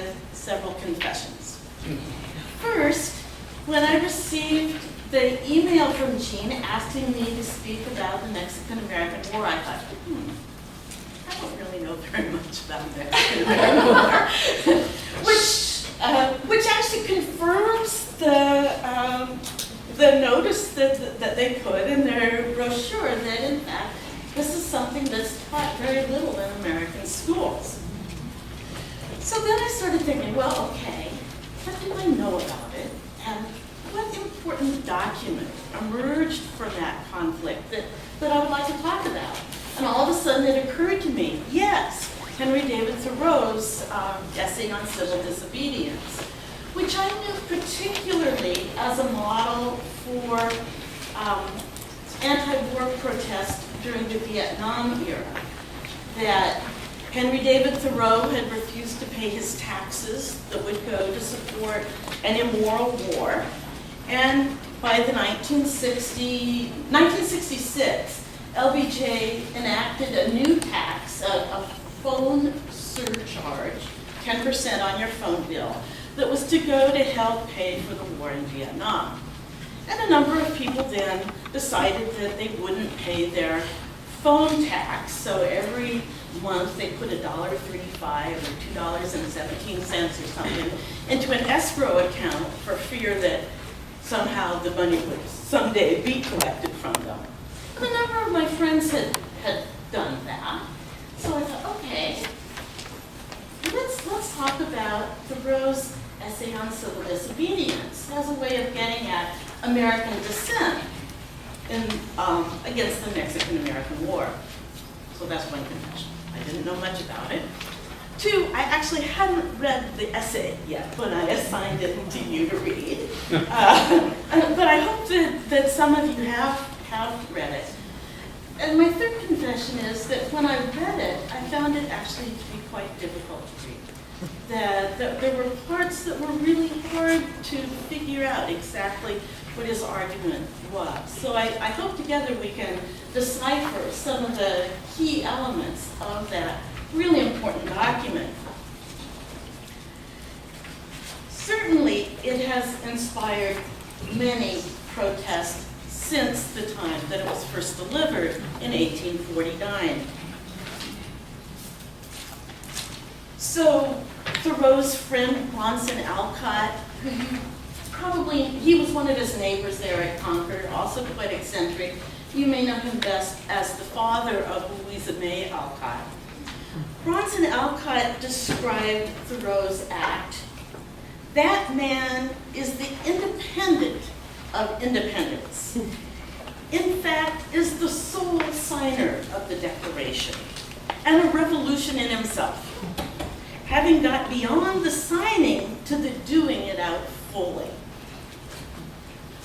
with several confessions. First, when I received the email from Jean asking me to speak about the Mexican-American War, I thought, I don't really know very much about the Mexican-American War, which actually confirms the notice that they put in their brochure that, in fact, this is something that's taught very little in American schools. So then I started thinking, well, okay, what do I know about it? And what important document emerged from that conflict that I would like to talk about? And all of a sudden it occurred to me, yes, Henry David Thoreau's essay on civil disobedience, which I knew particularly as a model for anti-war protest during the Vietnam era, that Henry David Thoreau had refused to pay his taxes that would go to support an immoral war. And by the 1966, LBJ enacted a new tax, a phone surcharge, 10% on your phone bill, that was to go to help pay for the war in Vietnam. And a number of people then decided that they wouldn't pay their phone tax, so every month they put $1.35 or $2.17 or something into an escrow account for fear that somehow the money would someday be collected from them. And a number of my friends had done that. So I thought, okay, let's talk about Thoreau's essay on civil disobedience as a way of getting at American dissent against the Mexican-American War. So that's one confession. I didn't know much about it. Two, I actually hadn't read the essay yet when I assigned it to you to read. But I hope that some of you have read it. And my third confession is that when I read it, I found it actually to be quite difficult to read. That there were parts that were really hard to figure out exactly what his argument was. So I hope together we can decipher some of the key elements of that really important document. Certainly, it has inspired many protests since the time that it was first delivered in 1849. So Thoreau's friend Bronson Alcott, who he was one of his neighbors there at Concord, also quite eccentric. You may know him best as the father of Louisa May Alcott. Bronson Alcott described Thoreau's act. That man is the independent of independence. In fact, is the sole signer of the Declaration, and a revolution in himself, having got beyond the signing to the doing it out fully.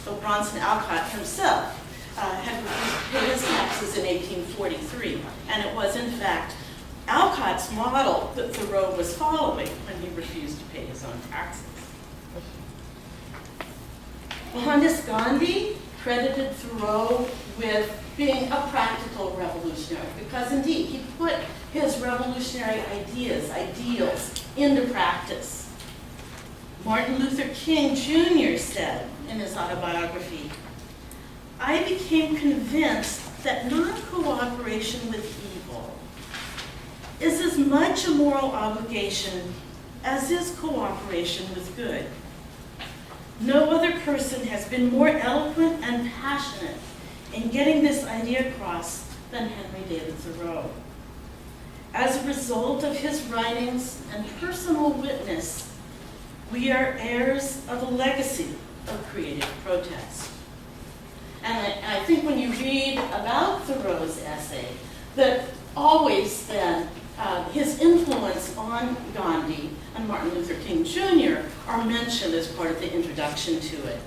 So Bronson Alcott himself had refused to pay his taxes in 1843, and it was in fact Alcott's model that Thoreau was following when he refused to pay his own taxes. Mohandas Gandhi credited Thoreau with being a practical revolutionary, because indeed he put his revolutionary ideals into practice. Martin Luther King Jr. said in his autobiography, "I became convinced that non-cooperation with evil is as much a moral obligation as is cooperation with good. No other person has been more eloquent and passionate in getting this idea across than Henry David Thoreau. As a result of his writings and personal witness, we are heirs of a legacy of creative protest." And I think when you read about Thoreau's essay, that always then his influence on Gandhi and Martin Luther King Jr. are mentioned as part of the introduction to it.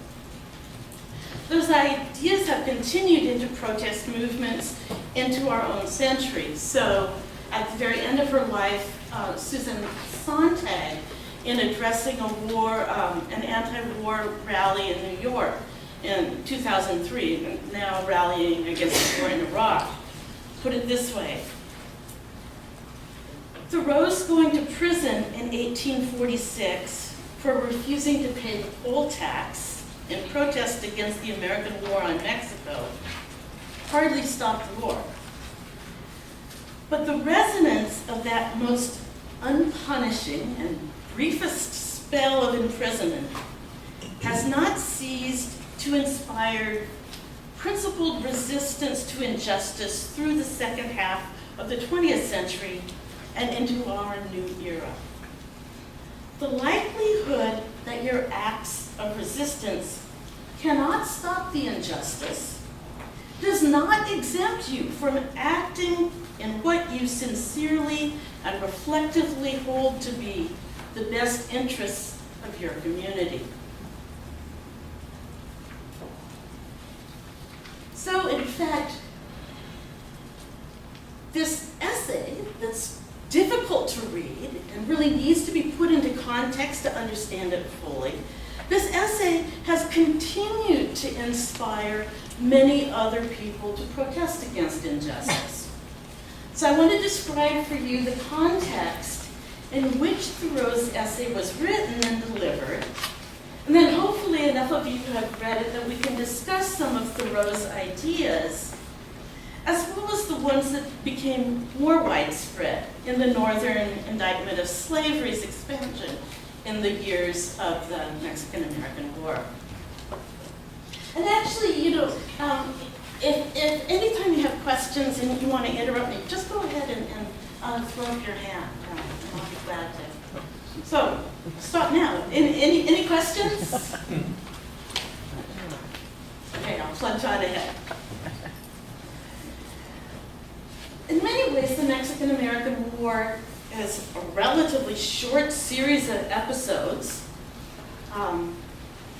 Those ideas have continued into protest movements into our own century. So at the very end of her life, Susan Sontag, in addressing an anti-war rally in New York in 2003, now rallying against the war in Iraq, put it this way: "Thoreau's going to prison in 1846 for refusing to pay the poll tax in protest against the American war on Mexico hardly stopped the war. But the resonance of that most unpunishing and briefest spell of imprisonment has not ceased to inspire principled resistance to injustice through the second half of the 20th century and into our new era. The likelihood that your acts of resistance cannot stop the injustice does not exempt you from acting in what you sincerely and reflectively hold to be the best interests of your community. So, in fact, this essay that's difficult to read and really needs to be put into context to understand it fully, this essay has continued to inspire many other people to protest against injustice. So I want to describe for you the context in which Thoreau's essay was written and delivered, and then hopefully enough of you have read it that we can discuss some of Thoreau's ideas, as well as the ones that became more widespread in the Northern indictment of slavery's expansion in the years of the Mexican-American War. And actually, you know, if anytime you have questions and you want to interrupt me, just go ahead and throw up your hand. I'll be glad to. So, stop now. Any questions? Okay, I'll plunge on ahead. In many ways, the Mexican-American War is a relatively short series of episodes,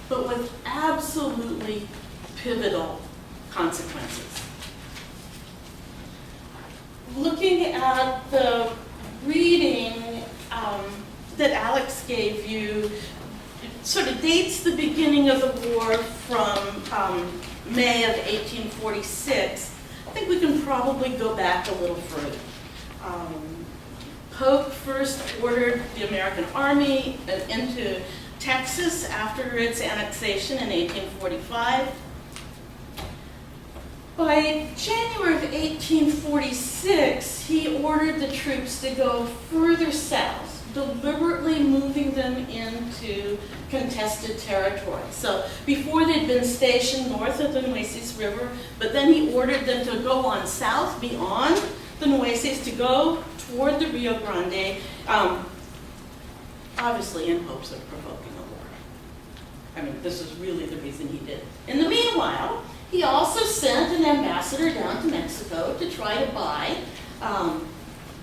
but with absolutely pivotal consequences. Looking at the reading that Alex gave you, it sort of dates the beginning of the war from May of 1846. I think we can probably go back a little further. Polk first ordered the American army into Texas after its annexation in 1845. By January of 1846, he ordered the troops to go further south, deliberately moving them into contested territory. So before they'd been stationed north of the Nueces River, but then he ordered them to go on south beyond the Nueces to go toward the Rio Grande, obviously in hopes of provoking a war. I mean, this is really the reason he did it. In the meanwhile, he also sent an ambassador down to Mexico to try to buy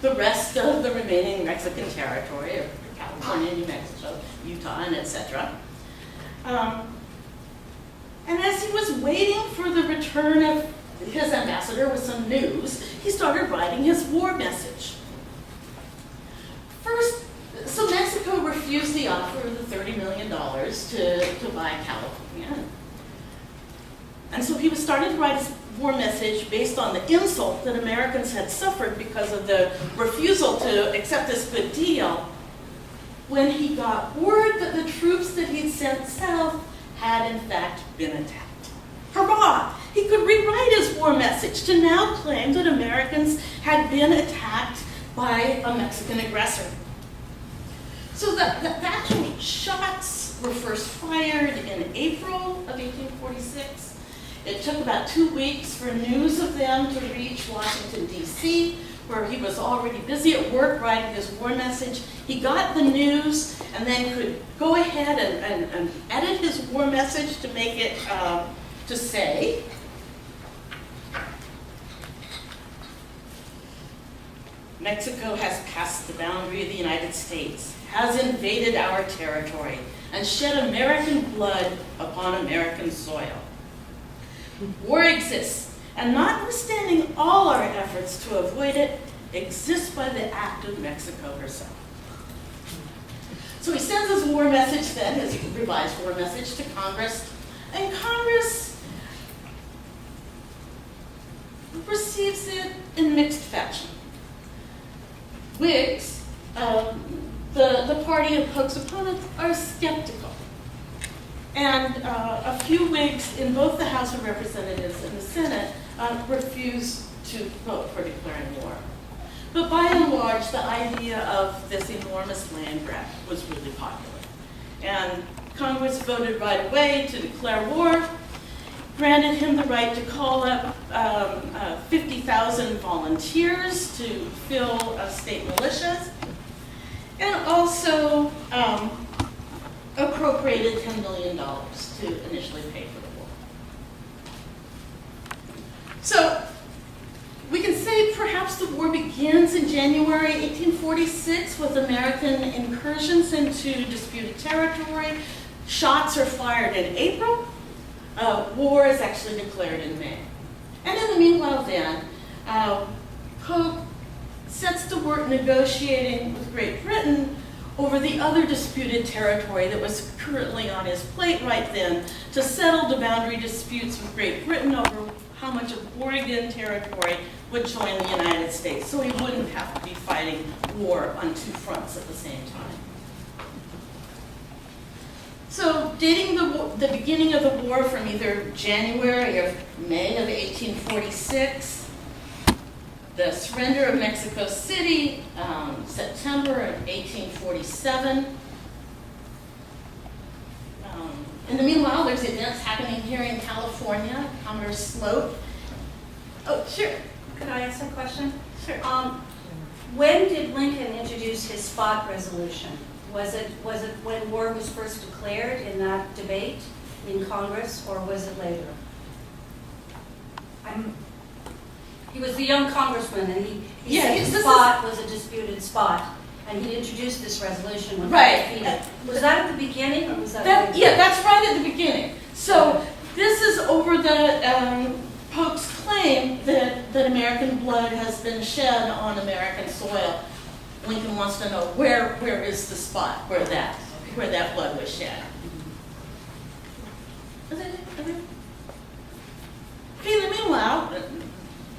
the rest of the remaining Mexican territory, of California, New Mexico, Utah, and etc. And as he was waiting for the return of his ambassador with some news, he started writing his war message. First, so Mexico refused the offer of the $30 million to buy California. And so he was starting to write his war message based on the insult that Americans had suffered because of the refusal to accept this good deal, when he got word that the troops that he'd sent south had in fact been attacked. Hurrah! He could rewrite his war message to now claim that Americans had been attacked by a Mexican aggressor. So the actual shots were first fired in April of 1846. It took about 2 weeks for news of them to reach Washington, D.C., where he was already busy at work writing his war message. He got the news and then could go ahead and edit his war message to make it, to say, Mexico has passed the boundary of the United States, has invaded our territory, and shed American blood upon American soil. War exists, and notwithstanding all our efforts to avoid it, exists by the act of Mexico herself. So he sends his war message then, his revised war message, to Congress, and Congress receives it in mixed fashion. Whigs the party of Polk's opponents are skeptical. And a few Whigs in both the House of Representatives and the Senate refused to vote for declaring war. But by and large, the idea of this enormous land grab was really popular. And Congress voted right away to declare war, granted him the right to call up 50,000 volunteers to fill state militias, and also appropriated $10 million to initially pay for the war. So we can say perhaps the war begins in January 1846 with American incursions into disputed territory. Shots are fired in April. War is actually declared in May. And in the meanwhile then, Polk sets to work negotiating with Great Britain over the other disputed territory that was currently on his plate right then to settle the boundary disputes with Great Britain over how much of Oregon territory would join the United States, so he wouldn't have to be fighting war on two fronts at the same time. So dating the beginning of the war from either January or May of 1846, the surrender of Mexico City, September of 1847. In the meanwhile, there's events happening here in California. Commodore Sloat. Oh, sure. Could I ask a question? Sure. When did Lincoln introduce his spot resolution? Was it when war was first declared in that debate in Congress, or was it later? He was the young congressman, and he said his spot was a disputed spot, and he introduced this resolution when he was defeated. Was that at the beginning, or was that later? Yeah, that's right at the beginning. So this is over the Polk's claim that American blood has been shed on American soil. Lincoln wants to know where is the spot where that blood was shed. Okay, in the meanwhile,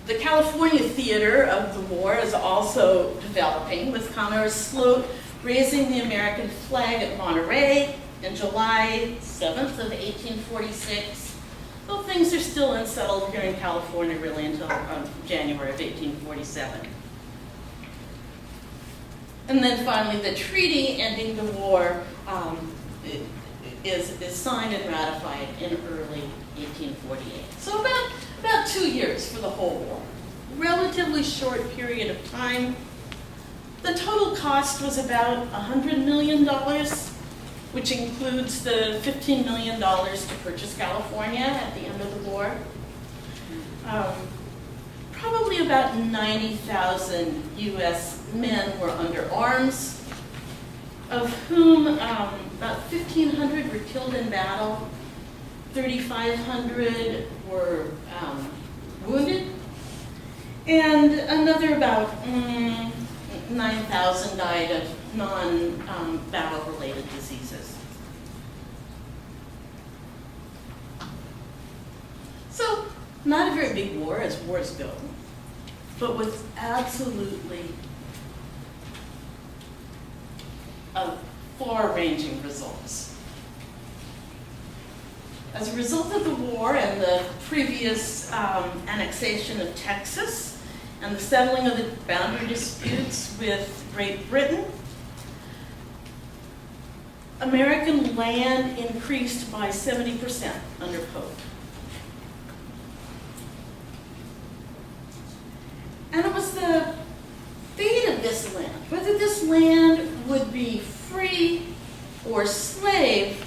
the California theater of the war is also developing, with Commodore Sloat raising the American flag at Monterey in July 7th of 1846. Though things are still unsettled here in California really until January of 1847. And then finally, the treaty ending the war is signed and ratified in early 1848. So about 2 years for the whole war. Relatively short period of time. The total cost was about $100 million, which includes the $15 million to purchase California at the end of the war. Probably about 90,000 U.S. men were under arms, of whom about 1,500 were killed in battle, 3,500 were wounded, and another about 9,000 died of non-battle-related diseases. So, not a very big war as wars go, but with absolutely far-ranging results. As a result of the war and the previous annexation of Texas and the settling of the boundary disputes with Great Britain, American land increased by 70% under Polk. And it was the fate of this land, whether this land would be free or slave,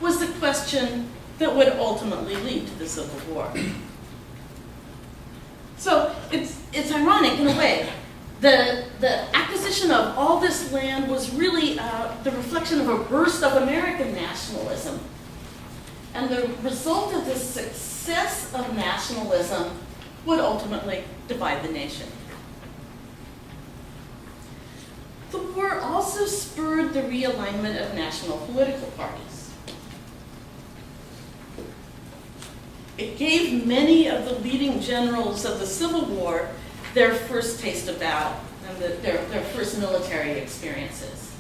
was the question that would ultimately lead to the Civil War. So it's ironic in a way. The acquisition of all this land was really the reflection of a burst of American nationalism. And the result of this success of nationalism would ultimately divide the nation. The war also spurred the realignment of national political parties. It gave many of the leading generals of the Civil War their first taste of battle and their first military experiences.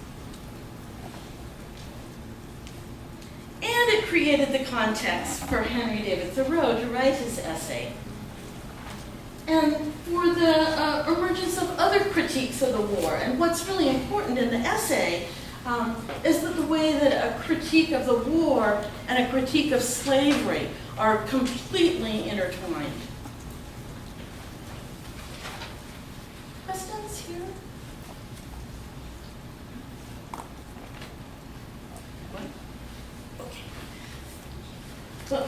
it created the context for Henry David Thoreau to write his essay. And for the emergence of other critiques of the war. And what's really important in the essay is that the way that a critique of the war and a critique of slavery are completely intertwined. Questions here? What? Okay. So,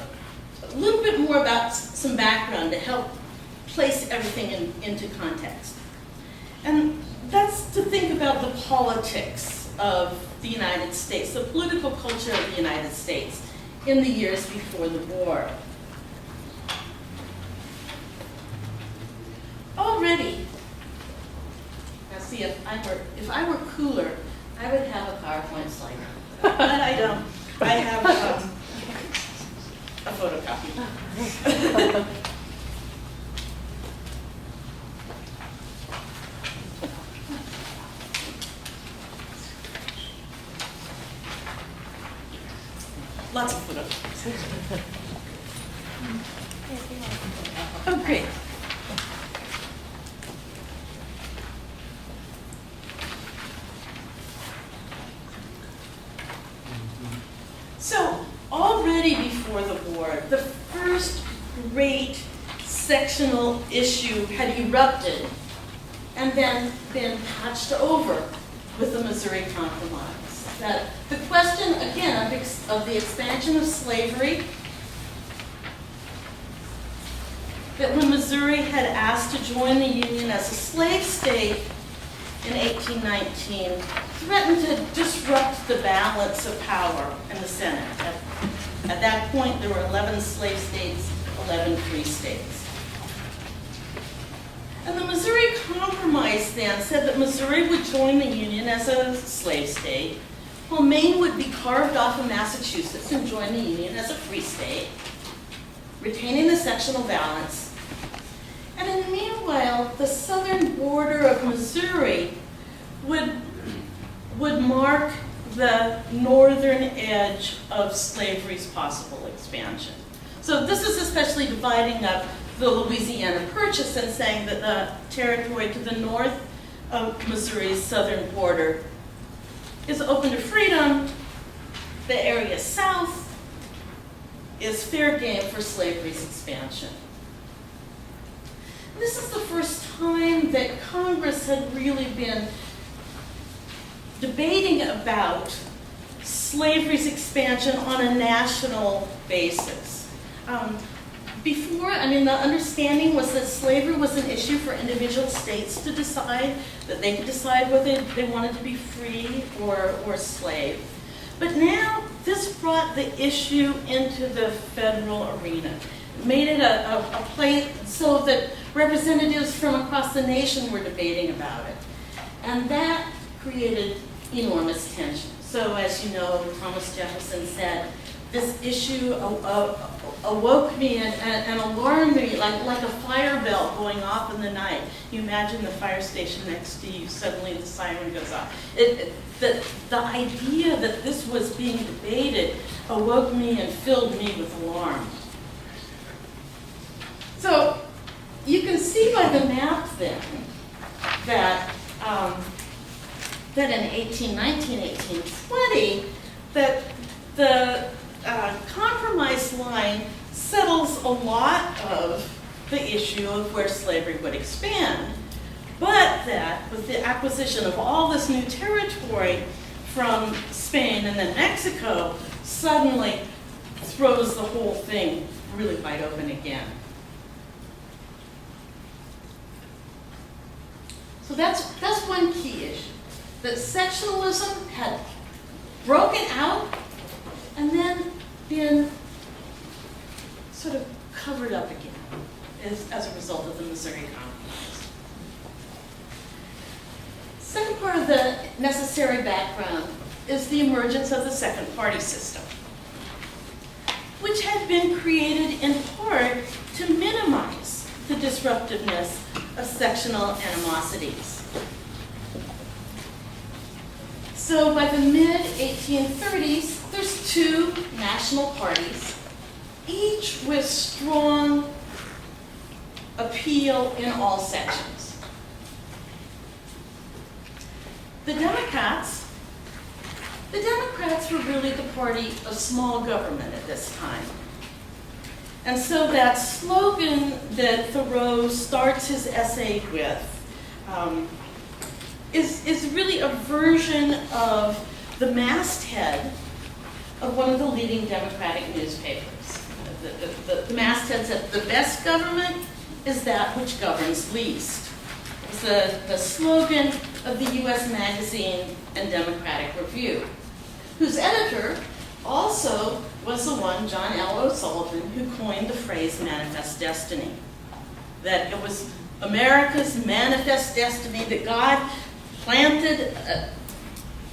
a little bit more about some background to help place everything into context. And that's to think about the politics of the United States, the political culture of the United States in the years before the war. Already, now see, if I were cooler, I would have a PowerPoint slide. But I don't. I have a photocopy. Lots of photos. Oh, great. So, already before the war, the first great sectional issue had erupted and then been patched over with the Missouri Compromise. That the question, again, of the expansion of slavery, that when Missouri had asked to join the Union as a slave state in 1819, threatened to disrupt the balance of power in the Senate. At that point, there were 11 slave states, 11 free states. And the Missouri Compromise then said that Missouri would join the Union as a slave state, while Maine would be carved off of Massachusetts and join the Union as a free state, retaining the sectional balance. And in the meanwhile, the southern border of Missouri would mark the northern edge of slavery's possible expansion. So this is especially dividing up the Louisiana Purchase and saying that the territory to the north of Missouri's southern border is open to freedom. The area south is fair game for slavery's expansion. This is the first time that Congress had really been debating about slavery's expansion on a national basis. Before, the understanding was that slavery was an issue for individual states to decide, that they could decide whether they wanted to be free or slave. But now, this brought the issue into the federal arena. It made it a place so that representatives from across the nation were debating about it. And that created enormous tension. So as you know, Thomas Jefferson said, this issue awoke me and alarmed me like a fire bell going off in the night. You imagine the fire station next to you, suddenly the siren goes off. The idea that this was being debated awoke me and filled me with alarm. So you can see by the map then that in 1819, 1820, that the compromise line settles a lot of the issue of where slavery would expand, but that with the acquisition of all this new territory from Spain and then Mexico, suddenly throws the whole thing really wide open again. So that's one key issue, that sectionalism had broken out and then been sort of covered up again as a result of the Missouri Compromise. Second part of the necessary background is the emergence of the second party system, which had been created in part to minimize the disruptiveness of sectional animosities. So by the mid-1830s, there's two national parties, each with strong appeal in all sections. The Democrats were really the party of small government at this time. And so that slogan that Thoreau starts his essay with is really a version of the masthead of one of the leading Democratic newspapers. The masthead said, "The best government is that which governs least." It's the slogan of the U.S. Magazine and Democratic Review, whose editor also was the one, John L. O'Sullivan, who coined the phrase manifest destiny. That it was America's manifest destiny, that God planted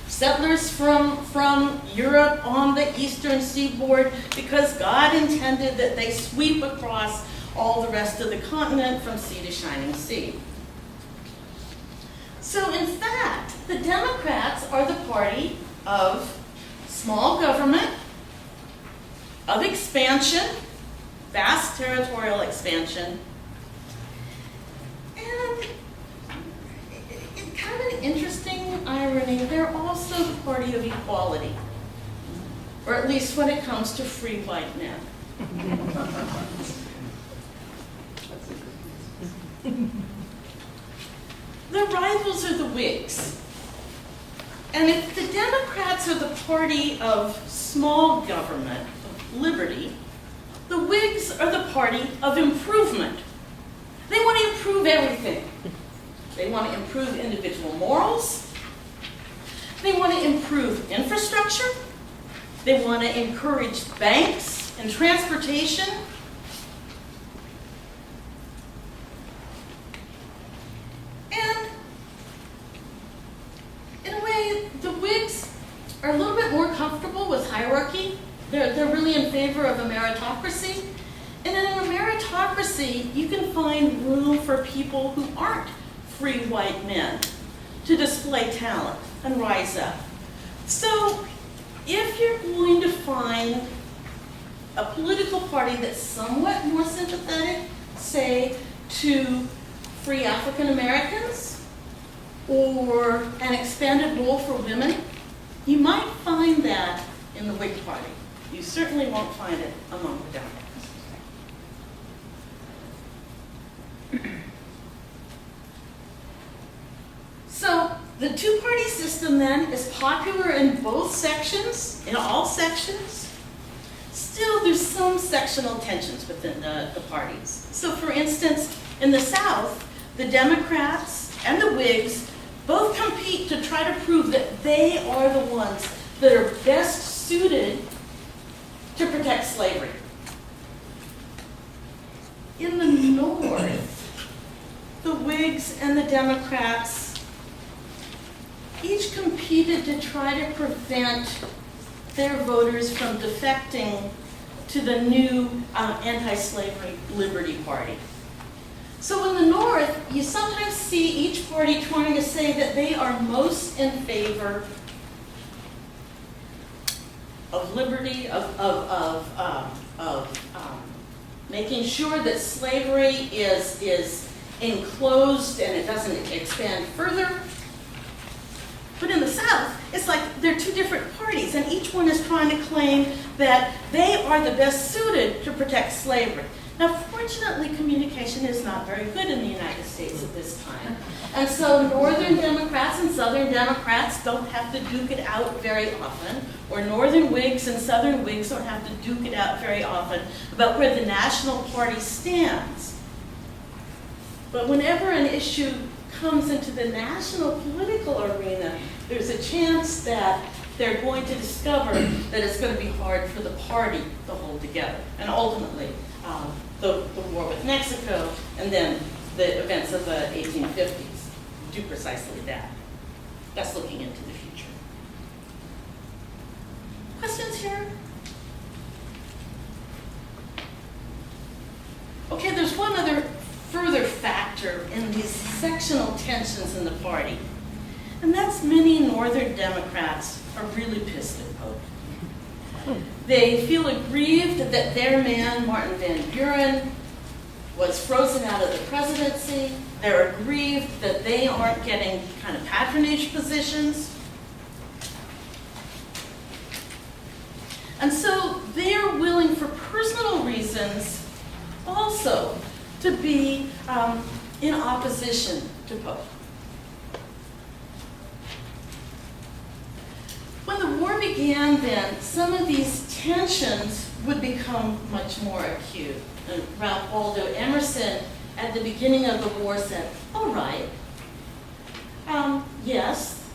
settlers from Europe on the eastern seaboard because God intended that they sweep across all the rest of the continent from sea to shining sea. So in fact, the Democrats are the party of small government, of expansion, vast territorial expansion, and in kind of an interesting irony, they're also the party of equality, or at least when it comes to free white men. The rivals are the Whigs. And if the Democrats are the party of small government, of liberty, the Whigs are the party of improvement. They want to improve everything. They want to improve individual morals. They want to improve infrastructure. They want to encourage banks and transportation. And in a way, the Whigs are a little bit more comfortable with hierarchy. They're really in favor of a meritocracy. And in a meritocracy, you can find room for people who aren't free white men to display talent and rise up. So if you're going to find a political party that's somewhat more sympathetic, say, to free African Americans or an expanded role for women, you might find that in the Whig Party. You certainly won't find it among the Democrats. So the two-party system then is popular in both sections, in all sections. Still, there's some sectional tensions within the parties. So for instance, in the South, the Democrats and the Whigs both compete to try to prove that they are the ones that are best suited to protect slavery. In the North, the Whigs and the Democrats each competed to try to prevent their voters from defecting to the new anti-slavery Liberty Party. So in the North, you sometimes see each party trying to say that they are most in favor of liberty, of making sure that slavery is enclosed and it doesn't expand further. But in the South, it's like they're two different parties, and each one is trying to claim that they are the best suited to protect slavery. Now, fortunately, communication is not very good in the United States at this time. And so Northern Democrats and Southern Democrats don't have to duke it out very often, or Northern Whigs and Southern Whigs don't have to duke it out very often about where the national party stands. But whenever an issue comes into the national political arena, there's a chance that they're going to discover that it's going to be hard for the party to hold together. And ultimately, the war with Mexico and then the events of the 1850s do precisely that. That's looking into the future. Questions here? Okay, there's one other further factor in these sectional tensions in the party. And that's many Northern Democrats are really pissed at Pope. They feel aggrieved that their man, Martin Van Buren, was frozen out of the presidency. They're aggrieved that they aren't getting kind of patronage positions. And so they're willing, for personal reasons, also to be in opposition to Pope. When the war began then, some of these tensions would become much more acute. And Ralph Waldo Emerson, at the beginning of the war, said, all right, yes,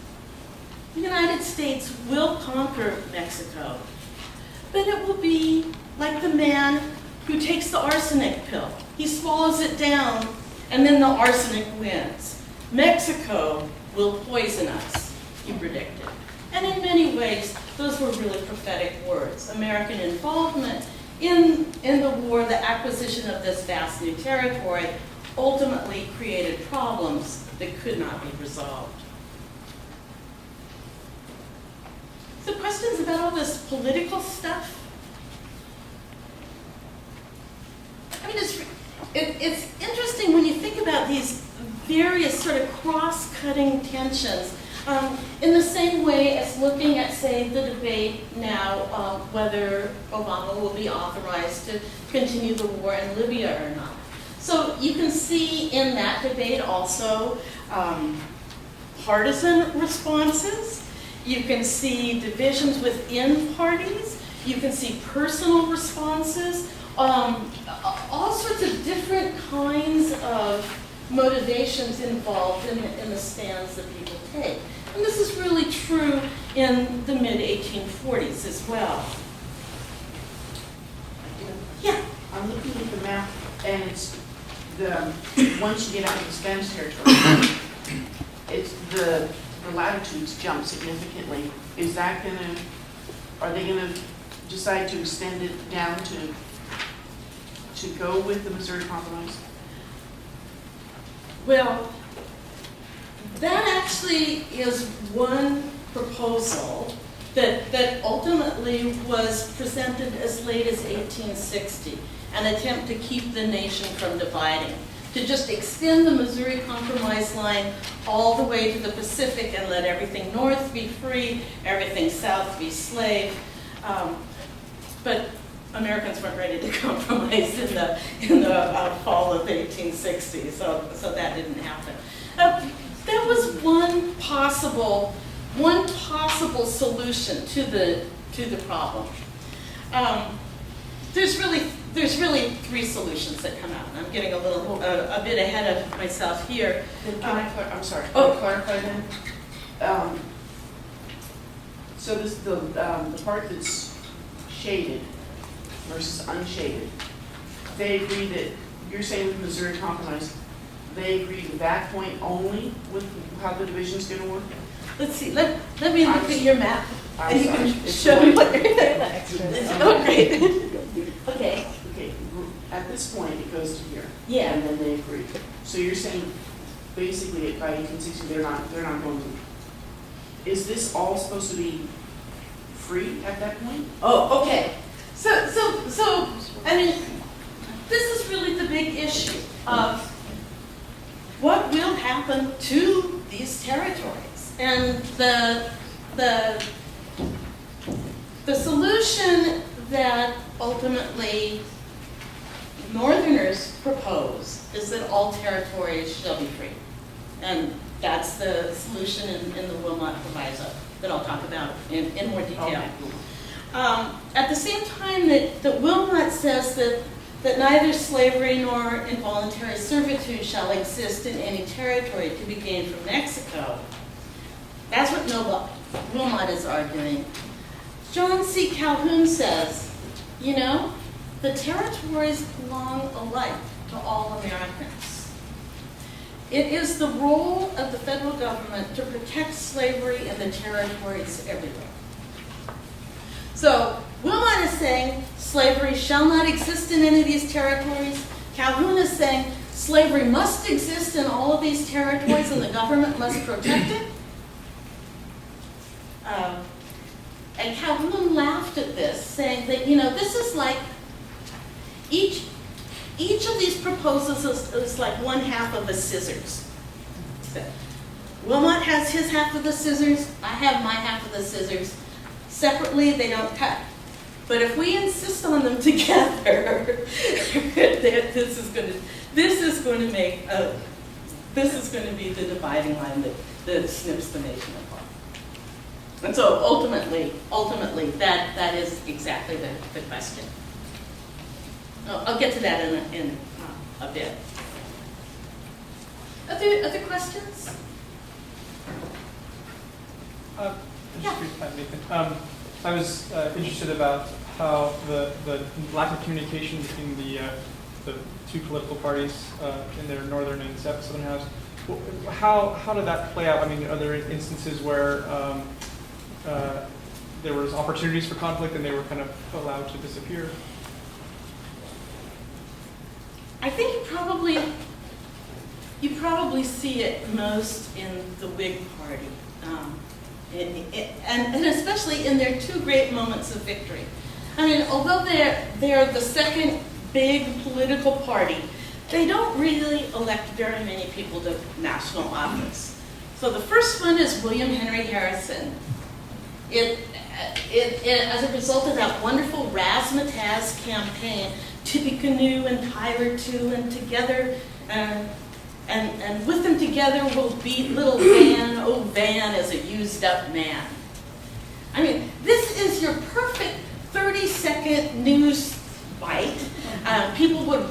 the United States will conquer Mexico, but it will be like the man who takes the arsenic pill. He swallows it down, and then the arsenic wins. Mexico will poison us, he predicted. And in many ways, those were really prophetic words. American involvement in the war, the acquisition of this vast new territory, ultimately created problems that could not be resolved. So questions about all this political stuff? I mean, it's interesting when you think about these various sort of cross-cutting tensions. In the same way as looking at, say, the debate now whether Obama will be authorized to continue the war in Libya or not. So you can see in that debate also partisan responses. You can see divisions within parties. You can see personal responses. All sorts of different kinds of motivations involved in the stands that people take. And this is really true in the mid-1840s as well. Yeah? I'm looking at the map, and it's the, once you get out of the Spanish territory, it's the latitudes jump significantly. Is that gonna, are they gonna decide to extend it down to go with the Missouri Compromise? Well, that actually is one proposal that ultimately was presented as late as 1860, an attempt to keep the nation from dividing, to just extend the Missouri Compromise line all the way to the Pacific and let everything north be free, everything south be slave. But Americans weren't ready to compromise in the fall of 1860, so that didn't happen. That was one possible solution to the problem. There's really three solutions that come out. And I'm getting a bit ahead of myself here. I'm sorry. Can I clarify then? So this the part that's shaded versus unshaded. They agree that you're saying with the Missouri Compromise, they agree to that point only with how the division's going to work? Let's see. Let me look at your map. I'm and you sorry. can show me what oh, great. Okay. Okay. At this point, it goes to here. Yeah. And then they agree. So you're saying basically by 1860 they're not going to. Is this all supposed to be free at that point? Oh, okay. So I mean, this is really the big issue of what will happen to these territories. And the solution that ultimately Northerners propose is that all territories shall be free. And that's the solution in the Wilmot Proviso that I'll talk about in more detail. Okay. At the same time that Wilmot says that neither slavery nor involuntary servitude shall exist in any territory to be gained from Mexico, that's what Wilmot is arguing. John C. Calhoun says, you know, the territories belong alike to all Americans. It is the role of the federal government to protect slavery in the territories everywhere. So Wilmot is saying slavery shall not exist in any of these territories. Calhoun is saying slavery must exist in all of these territories and the government must protect it. And Calhoun laughed at this, saying that, this is like, each of these proposals is like one half of a scissors. Wilmot has his half of the scissors, I have my half of the scissors. Separately, they don't cut. But if we insist on them together, this is going to be the dividing line that snips the nation apart. And so ultimately, that is exactly the question. I'll get to that in a bit. Other questions? Yeah. I was interested about how the lack of communication between the two political parties in their northern and southern house. How did that play out? I mean, are there instances where there was opportunities for conflict and they were kind of allowed to disappear? I think you probably see it most in the Whig Party. And especially in their two great moments of victory. I mean, although they're the second big political party, they don't really elect very many people to national office. So the first one is William Henry Harrison. It as a result of that wonderful razzmatazz campaign, Tippecanoe and Tyler too, and together, and with them together we'll beat little Van, oh Van is a used up man. I mean, this is your perfect 30-second news bite. People would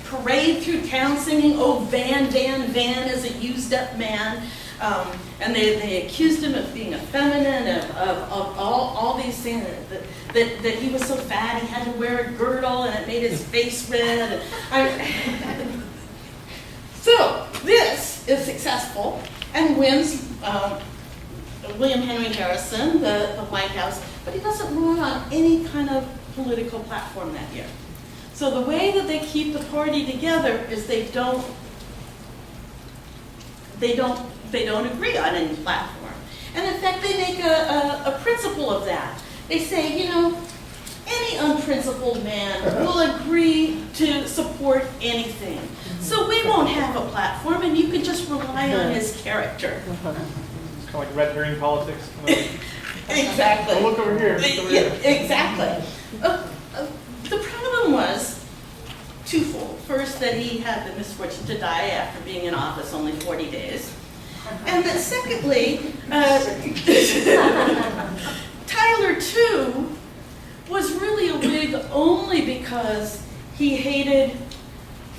parade through town singing, oh Van is a used up man. And they accused him of being effeminate, of all these things, that he was so fat he had to wear a girdle and it made his face red. So this is successful and wins William Henry Harrison the White House, but he doesn't run on any kind of political platform that year. So the way that they keep the party together is they don't agree on any platform. And in fact, they make a principle of that. They say, any unprincipled man will agree to support anything. So we won't have a platform, and you can just rely on his character. It's kind of like red herring politics. Exactly. Oh, look over here. Look over here. Exactly. The problem was twofold. First, that he had the misfortune to die after being in office only 40 days. And that secondly, Tyler, too, was really a Whig only because he hated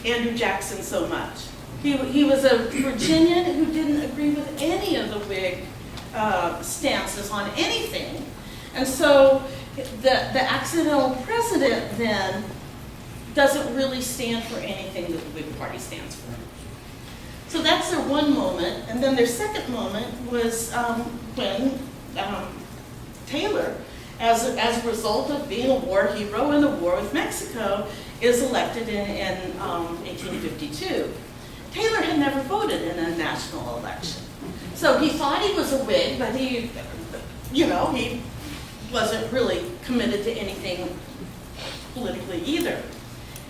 Andrew Jackson so much. He was a Virginian who didn't agree with any of the Whig stances on anything. And so the accidental president then doesn't really stand for anything that the Whig Party stands for. So that's their one moment. And then their second moment was when Taylor, as a result of being a war hero in the war with Mexico, is elected in 1852. Taylor had never voted in a national election. So he thought he was a Whig, but he wasn't really committed to anything politically either.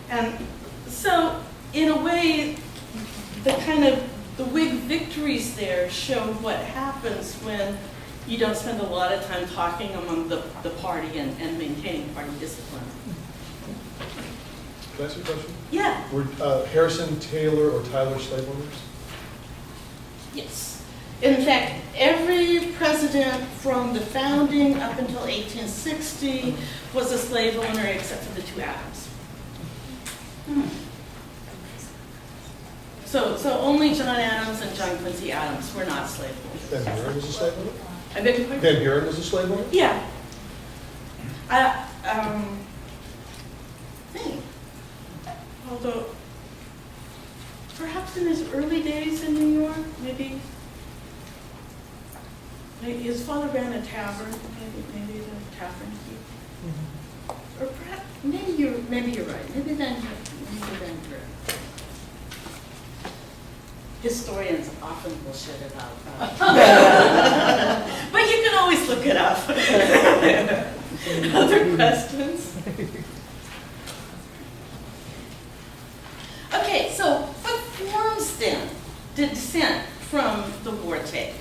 And so, in a way, the Whig victories there show what happens when you don't spend a lot of time talking among the party and maintaining party discipline. Can I ask you a question? Yeah. Were Harrison, Taylor, or Tyler slave owners? Yes. In fact, every president from the founding up until 1860 was a slave owner except for the two Adams. So only John Adams and John Quincy Adams were not slave owners. Van Buren was a slave owner? I beg your pardon? Van Buren was a slave owner? Yeah. Although, perhaps in his early days in New York, maybe his father ran a tavern, maybe the tavern keep. Or perhaps, maybe you're right. Maybe Van Buren. historians often bullshit about. But you can always look it up. Other questions? Okay, so what forms then did dissent from the war take?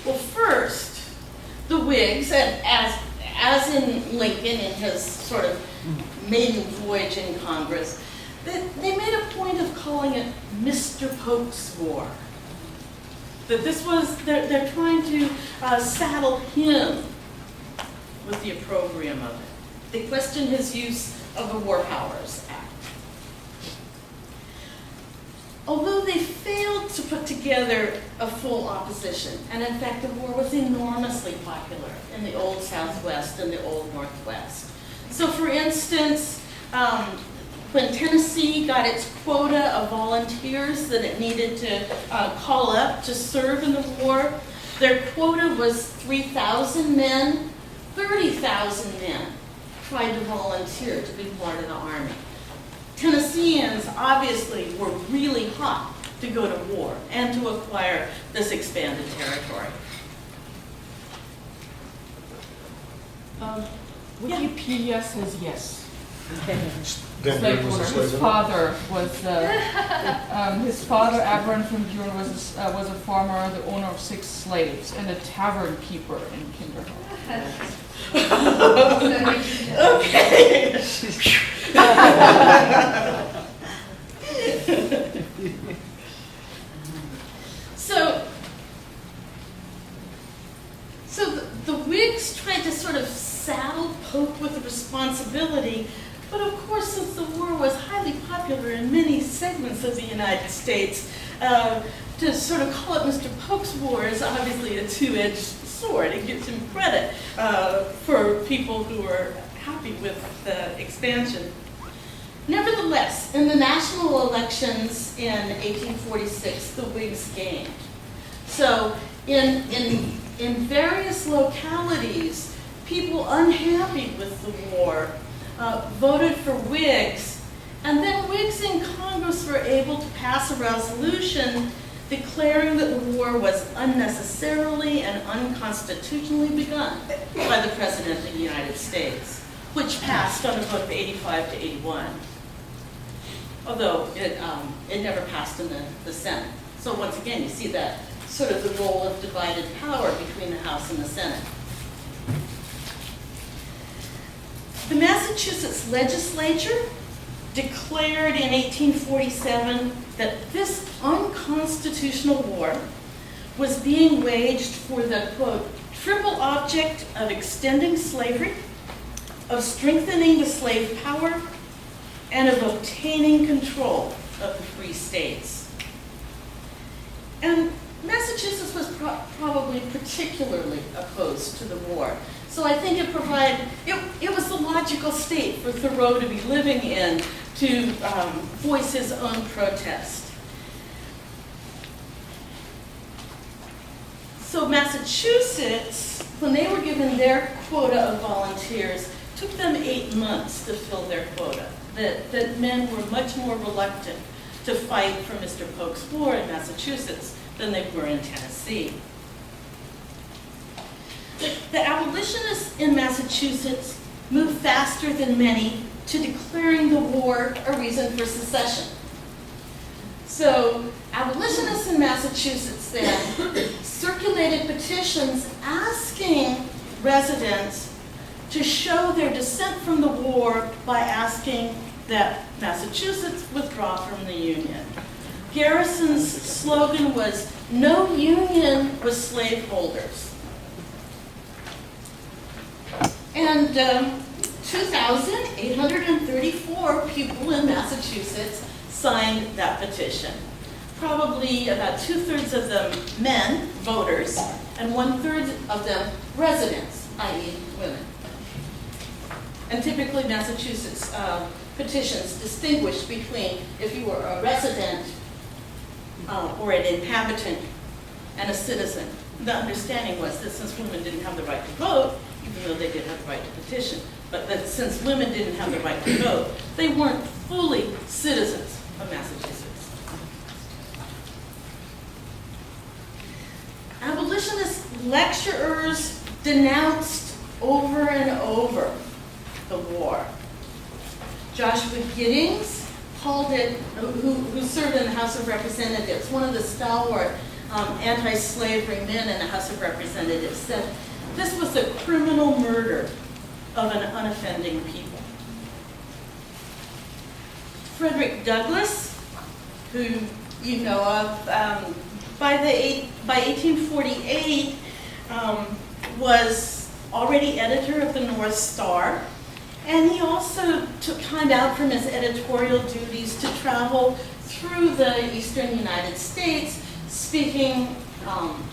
Well, first, the Whigs, and as in Lincoln in his sort of maiden voyage in Congress, they made a point of calling it Mr. Polk's War. That this was, they're trying to saddle him with the opprobrium of it. They questioned his use of the War Powers Act. Although they failed to put together a full opposition, and in fact the war was enormously popular in the Old Southwest and the Old Northwest. So for instance, when Tennessee got its quota of volunteers that it needed to call up to serve in the war, their quota was 3,000 men. 30,000 men tried to volunteer to be part of the Army. Tennesseans obviously were really hot to go to war and to acquire this expanded territory. Wikipedia says yes. Then Slave there was owner. a slave His owner? father was his father, Abraham from Buren, was a farmer, the owner of 6 slaves, and a tavern keeper in Kinderhook. Okay. So the Whigs tried to sort of saddle Polk with the responsibility, but of course, since the war was highly popular in many segments of the United States, to sort of call it Mr. Polk's War is obviously a two-edged sword. It gives him credit for people who are happy with the expansion. Nevertheless, in the national elections in 1846, the Whigs gained. So in various localities, people unhappy with the war voted for Whigs, and then Whigs in Congress were able to pass a resolution declaring that the war was unnecessarily and unconstitutionally begun by the President of the United States, which passed on a vote of 85 to 81. Although it never passed in the Senate. So once again, you see that sort of the role of divided power between the House and the Senate. The Massachusetts legislature declared in 1847 that this unconstitutional war was being waged for the, quote, triple object of extending slavery, of strengthening the slave power, and of obtaining control of the free states. And Massachusetts was probably particularly opposed to the war. So I think it was the logical state for Thoreau to be living in to voice his own protest. So Massachusetts, when they were given their quota of volunteers, took them 8 months to fill their quota. That men were much more reluctant to fight for Mr. Polk's War in Massachusetts than they were in Tennessee. The abolitionists in Massachusetts moved faster than many to declaring the war a reason for secession. So abolitionists in Massachusetts then circulated petitions asking residents to show their dissent from the war by asking that Massachusetts withdraw from the Union. Garrison's slogan was, "No union with slaveholders." And 2,834 people in Massachusetts signed that petition. Probably about 2/3 of them men, voters, and 1/3 of them residents, i.e. women. And typically Massachusetts petitions distinguish between if you were a resident or an inhabitant and a citizen. The understanding was that since women didn't have the right to vote, even though they did have the right to petition, but that since women didn't have the right to vote, they weren't fully citizens of Massachusetts. lecturers denounced over and over the war. Joshua Giddings called it, who served in the House of Representatives, one of the stalwart anti-slavery men in the House of Representatives, said this was a criminal murder of an unoffending people. Frederick Douglass, who you know of, by 1848 was already editor of the North Star, and he also took time out from his editorial duties to travel through the eastern United States, speaking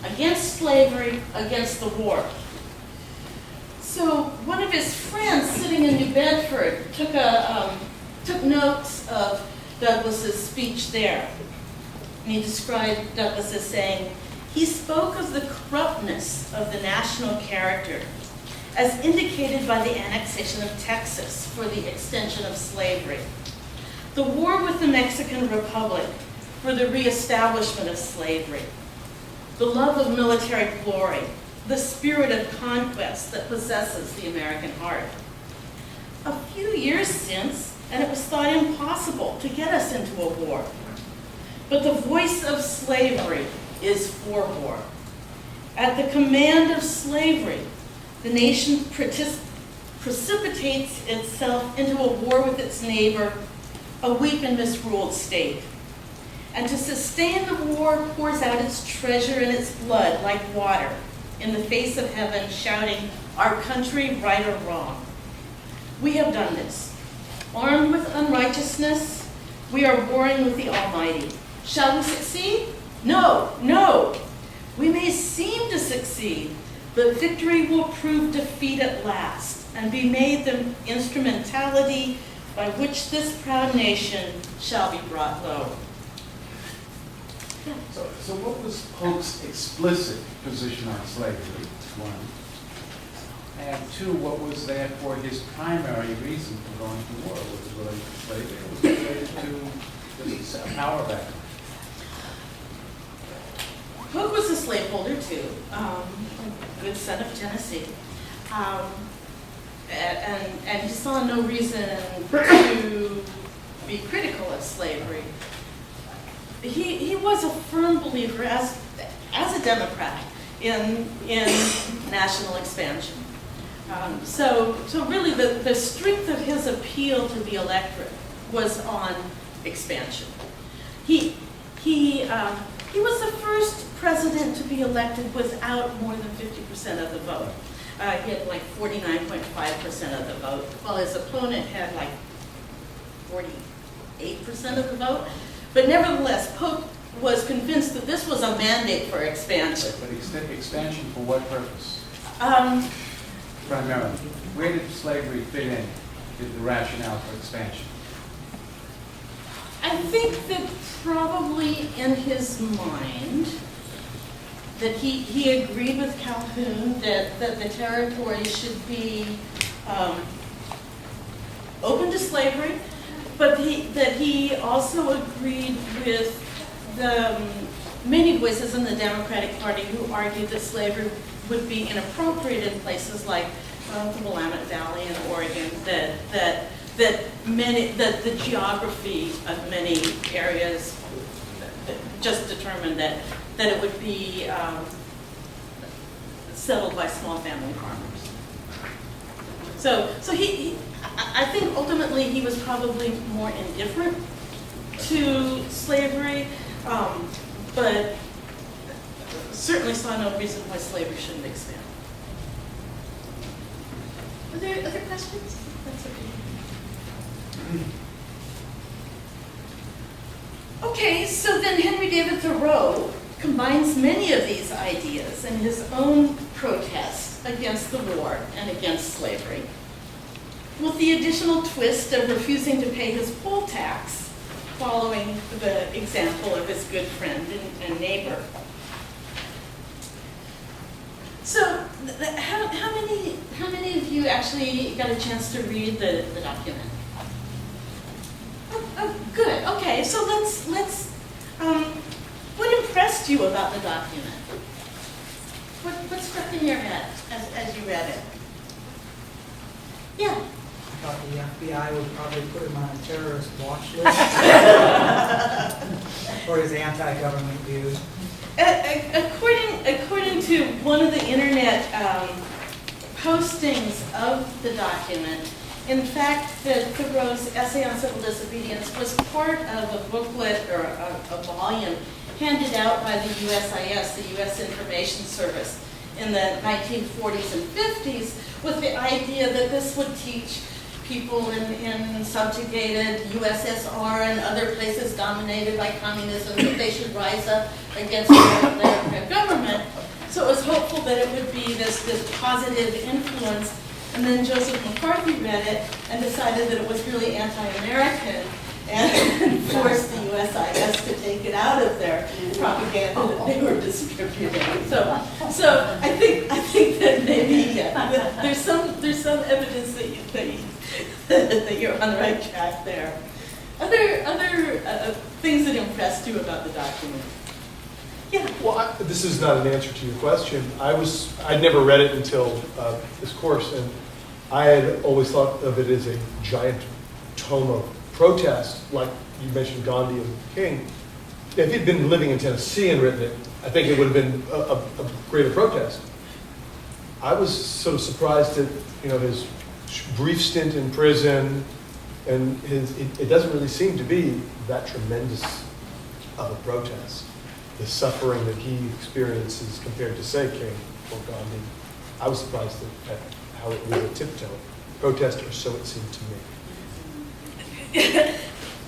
against slavery, against the war. So one of his friends sitting in New Bedford took notes of Douglass's speech there. And he described Douglass as saying, he spoke of the corruptness of the national character as indicated by the annexation of Texas for the extension of slavery, the war with the Mexican Republic for the reestablishment of slavery, the love of military glory, the spirit of conquest that possesses the American heart. A few years since, and it was thought impossible to get us into a war. But the voice of slavery is for war. At the command of slavery, the nation precipitates itself into a war with its neighbor, a weak and misruled state. And to sustain the war, pours out its treasure and its blood like water in the face of heaven, shouting, our country, right or wrong. We have done this. Armed with unrighteousness, we are warring with the Almighty. Shall we succeed? No, no. We may seem to succeed, but victory will prove defeat at last and be made the instrumentality by which this proud nation shall be brought low. So what was Polk's explicit position on slavery, one? And two, what was therefore his primary reason for going to war? Was it related to slavery or was it related to his power background? Polk was a slaveholder too, a good son of Tennessee. And he saw no reason to be critical of slavery. He was a firm believer, as a Democrat, in national expansion. So really the strength of his appeal to the electorate was on expansion. He was the first president to be elected without more than 50% of the vote. He had like 49.5% of the vote, while his opponent had like 48% of the vote. But nevertheless, Polk was convinced that this was a mandate for expansion. But expansion for what purpose? Primarily. Where did slavery fit in the rationale for expansion? I think that probably in his mind, that he agreed with Calhoun that the territory should be open to slavery, but that he also agreed with the many voices in the Democratic Party who argued that slavery would be inappropriate in places like the Willamette Valley in Oregon, that the geography of many areas just determined that it would be settled by small family farmers. So I think ultimately he was probably more indifferent to slavery, but certainly saw no reason why slavery shouldn't expand. Are there other questions? That's okay. Okay, so then Henry David Thoreau combines many of these ideas in his own protest against the war and against slavery, with the additional twist of refusing to pay his poll tax, following the example of his good friend and neighbor. So, how many of you actually got a chance to read the document? Oh, good. Okay, so let's. What impressed you about the document? What what struck in your head as you read it? Yeah. I thought the FBI would probably put him on a terrorist watch list for his anti-government views. According to one of the internet postings of the document, in fact, Thoreau's essay on civil disobedience was part of a booklet or a volume handed out by the USIS, the U.S. Information Service, in the 1940s and 50s, with the idea that this would teach people in subjugated USSR and other places dominated by communism that they should rise up against their government. So it was hopeful that it would be this positive influence. And then Joseph McCarthy read it and decided that it was really anti-American and forced the USIS to take it out of their propaganda that they were distributing. So I think that maybe there's some evidence that you're on the right track there. Other things that impressed you about the document? Yeah. Well, this is not an answer to your question. I'd never read it until this course, and I had always thought of it as a giant tome of protest, like you mentioned Gandhi and King. If he'd been living in Tennessee and written it, I think it would have been a greater protest. I was sort of surprised at his brief stint in prison, and it doesn't really seem to be that tremendous of a protest. The suffering that he experiences compared to, say, King or Gandhi, I was surprised at how it was a tiptoe protest, or so it seemed to me.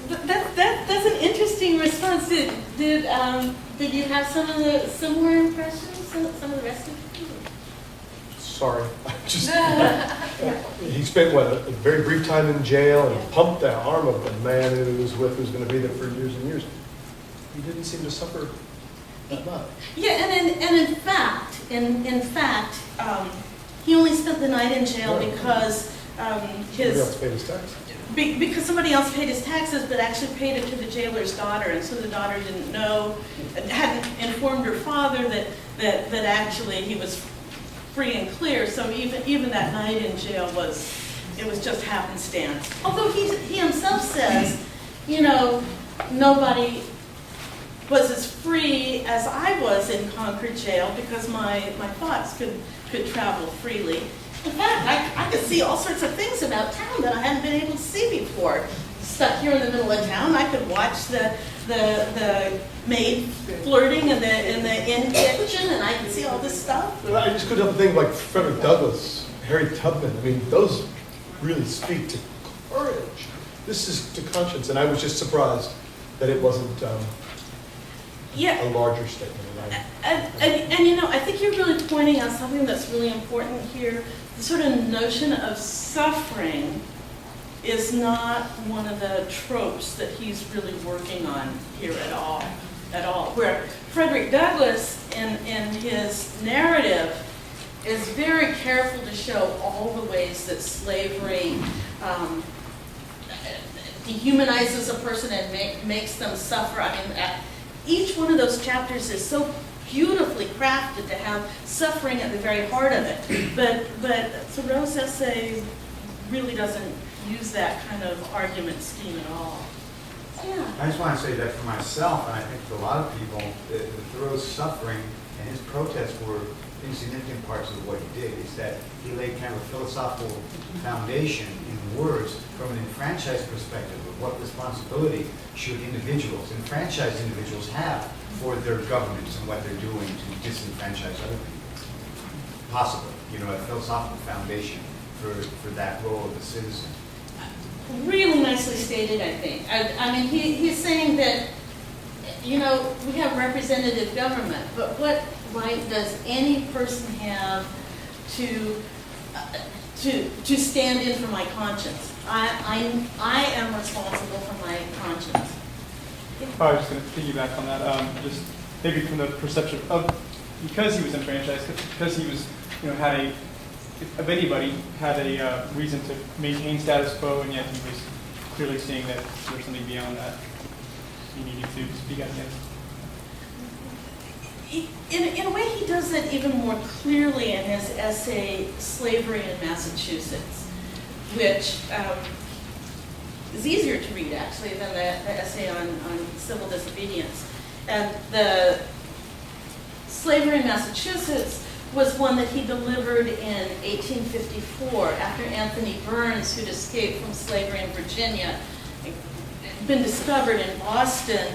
That's an interesting response. Did you have some of the similar impressions? Some of the rest of you? Sorry, he spent a very brief time in jail and pumped the arm of the man who was who's going to be there for years and years. He didn't seem to suffer that much. Yeah, and in fact, he only spent the night in jail because Somebody else paid his taxes. Because somebody else paid his taxes, but actually paid it to the jailer's daughter, and so the daughter didn't know, hadn't informed her father that actually he was free and clear. So even that night in jail was just happenstance. Although he himself says, nobody was as free as I was in Concord jail because my thoughts could travel freely. In fact, I could see all sorts of things about town that I hadn't been able to see before. Stuck here in the middle of town, I could watch the maid flirting in the inn kitchen, and I could see all this stuff. I just couldn't help but think like Frederick Douglass, Harriet Tubman. I mean, those really speak to courage. This is to conscience, and I was just surprised that it wasn't a larger statement. And I think you're really pointing out something that's really important here. The sort of notion of suffering is not one of the tropes that he's really working on here at all. Where Frederick Douglass, in his narrative, is very careful to show all the ways that slavery dehumanizes a person and makes them suffer. I mean, each one of those chapters is so beautifully crafted to have suffering at the very heart of it. But Thoreau's essay really doesn't use that kind of argument scheme at all. Yeah. I just want to say that for myself, and I think for a lot of people, Thoreau's suffering and his protests were insignificant parts of what he did. Is that he laid kind of a philosophical foundation in words from an enfranchised perspective of what responsibility should enfranchised individuals have for their governments and what they're doing to disenfranchise other people. Possibly, a philosophical foundation for that role of the citizen. Really nicely stated, I think. I mean, he's saying that, we have representative government, but what right does any person have to stand in for my conscience? I am responsible for my conscience. I was just going to piggyback on that, just maybe from the perception of, because he was enfranchised, because he was, if anybody had a reason to maintain status quo, and yet he was clearly seeing that there's something beyond that he needed to speak out against. in a way, he does it even more clearly in his essay, Slavery in Massachusetts, which is easier to read, actually, than the essay on civil disobedience. And the Slavery in Massachusetts was one that he delivered in 1854 after Anthony Burns, who'd escaped from slavery in Virginia, been discovered in Boston,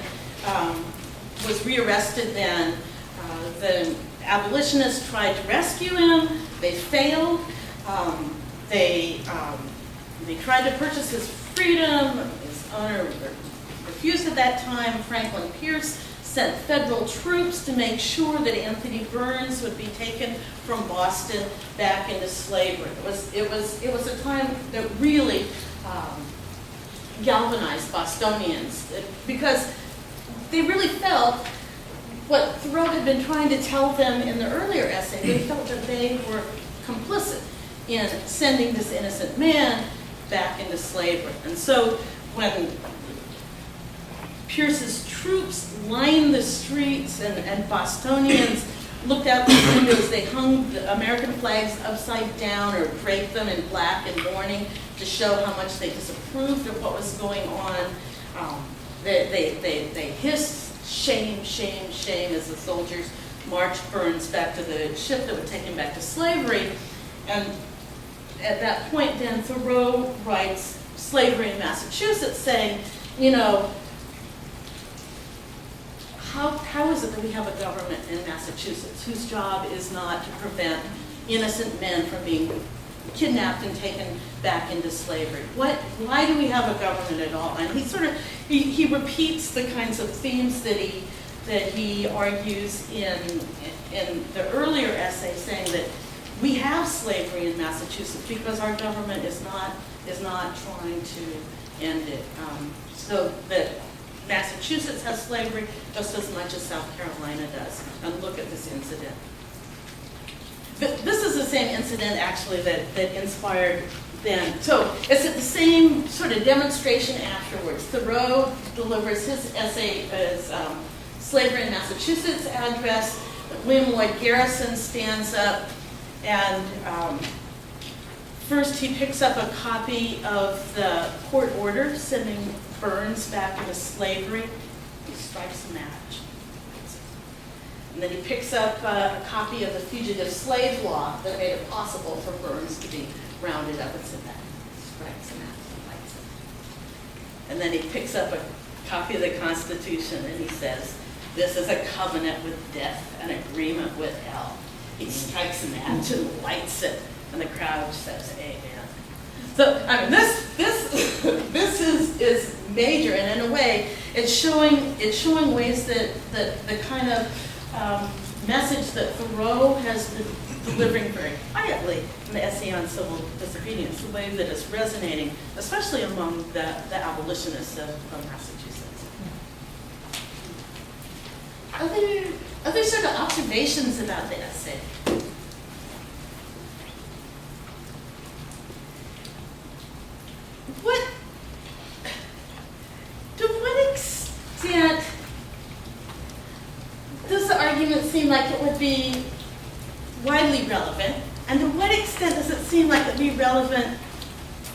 was rearrested then. The abolitionists tried to rescue him. They failed. They tried to purchase his freedom. His owner refused at that time. Franklin Pierce sent federal troops to make sure that Anthony Burns would be taken from Boston back into slavery. It was a time that really galvanized Bostonians, because they really felt what Thoreau had been trying to tell them in the earlier essay. They felt that they were complicit in sending this innocent man back into slavery. And so when Pierce's troops lined the streets and Bostonians looked out the windows, they hung the American flags upside down or draped them in black and mourning to show how much they disapproved of what was going on. They hissed, "Shame, shame, shame," as the soldiers marched Burns back to the ship that would take him back to slavery. And at that point, then, Thoreau writes Slavery in Massachusetts, saying, you know, how is it that we have a government in Massachusetts whose job is not to prevent innocent men from being kidnapped and taken back into slavery? Why do we have a government at all? And he repeats the kinds of themes that he argues in the earlier essay, saying that we have slavery in Massachusetts because our government is not trying to end it. So that Massachusetts has slavery just as much as South Carolina does. And look at this incident. This is the same incident, actually, that inspired then. So it's at the same sort of demonstration afterwards. Thoreau delivers his essay as Slavery in Massachusetts address. William Lloyd Garrison stands up and first he picks up a copy of the court order sending Burns back into slavery. He strikes a match. And then he picks up a copy of the Fugitive Slave Law that made it possible for Burns to be rounded up. It's in that. Strikes a match and lights it. And then he picks up a copy of the Constitution and he says, "This is a covenant with death, an agreement with hell." He strikes a match and lights it, and the crowd says, "Amen." So I mean, this is major, and in a way, it's showing ways that the kind of message that Thoreau has been delivering very quietly in the essay on civil disobedience, the way that it's resonating, especially among the abolitionists of Massachusetts. Other sort of observations about the essay. To what extent does the argument seem like it would be widely relevant, and to what extent does it seem like it would be relevant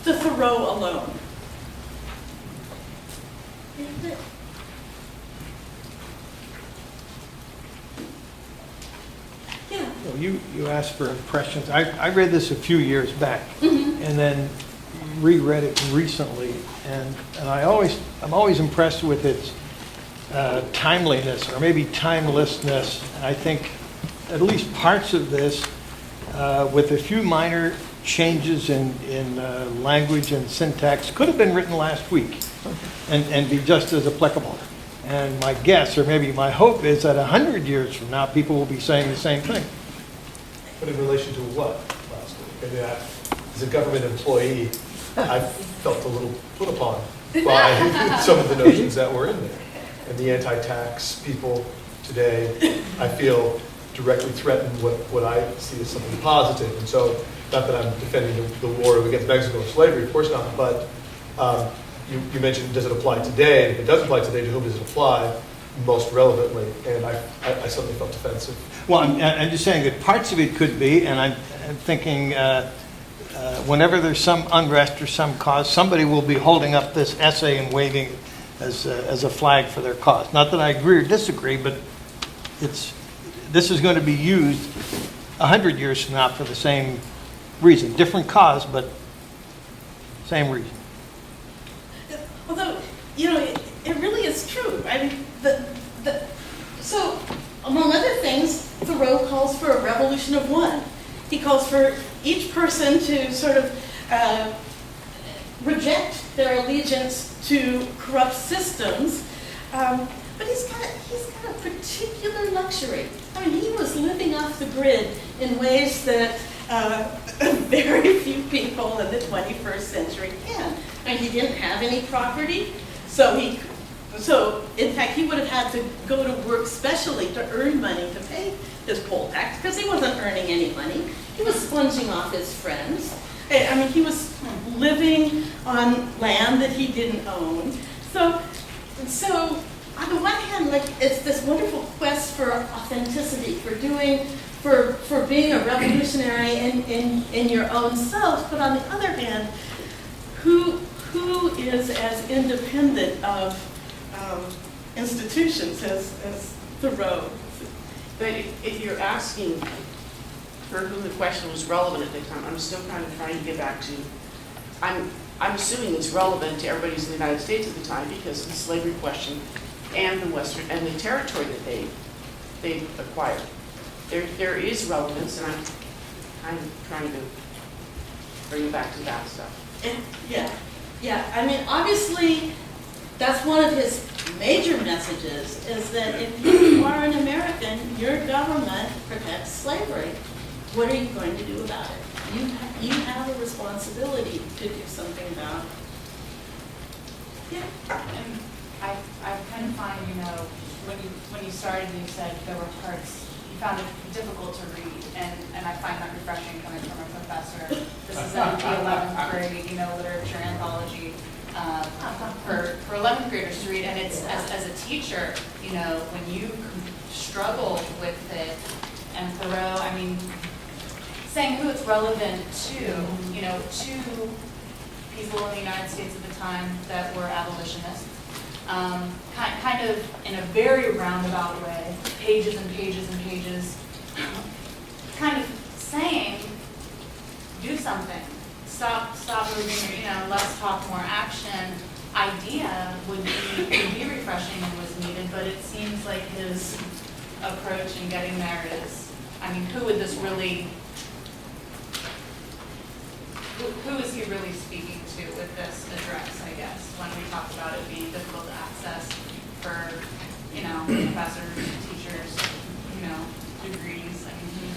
to Thoreau alone? Yeah. Well, you asked for impressions. I read this a few years back, and then reread it recently, and I'm always impressed with its timeliness, or maybe timelessness. I think at least parts of this, with a few minor changes in language and syntax, could have been written last week and be just as applicable. And my guess, or maybe my hope, is that 100 years from now, people will be saying the same thing. But in relation to what, last week? I mean, as a government employee, I felt a little put upon by some of the notions that were in there. And the anti-tax people today, I feel directly threaten what I see as something positive. And so, not that I'm defending the war against Mexico or slavery, of course not, but you mentioned, does it apply today? And if it does apply today, to whom does it apply? most relevantly, and I suddenly felt defensive. Well, I'm just saying that parts of it could be, and I'm thinking whenever there's some unrest or some cause, somebody will be holding up this essay and waving it as a flag for their cause. Not that I agree or disagree, but this is going to be used 100 years from now for the same reason. Different cause, but same reason. Although, it really is true. I mean, so, among other things, Thoreau calls for a revolution of one. He calls for each person to sort of reject their allegiance to corrupt systems, but he's got a particular luxury. I mean, he was living off the grid in ways that very few people in the 21st century can. I mean, he didn't have any property, so in fact, he would have had to go to work specially to earn money to pay his poll tax, because he wasn't earning any money. He was sponging off his friends. I mean, he was living on land that he didn't own. So on the one hand, like, it's this wonderful quest for authenticity, for being a revolutionary in your own self. But on the other hand, who is as independent of institutions as Thoreau? But if you're asking for who the question was relevant at the time, I'm still kind of trying to get back to, I'm assuming it's relevant to everybody in the United States at the time because of the slavery question and the territory that they acquired. There is relevance, and I'm kind of trying to bring it back to that stuff. Yeah. I mean, obviously, that's one of his major messages, is that if you are an American, your government protects slavery. What are you going to do about it? You have a responsibility to do something about it. Yeah. And I kind of find, when you started, you said there were parts, you found it difficult to read, and I find that refreshing coming from a professor. This is in the 11th grade, literature anthology for 11th graders to read, and it's, as a teacher, when you struggle with it, and Thoreau, I mean, saying who it's relevant to, to people in the United States at the time that were abolitionists, kind of in a very roundabout way, pages and pages and pages, kind of saying, do something, stop moving, less talk, more action. Idea would be refreshing and was needed, but it seems like his approach in getting there is, I mean, who would this really, who is he really speaking to with this address, I guess, when we talk about it being difficult to access for, professors, teachers, degrees, I mean,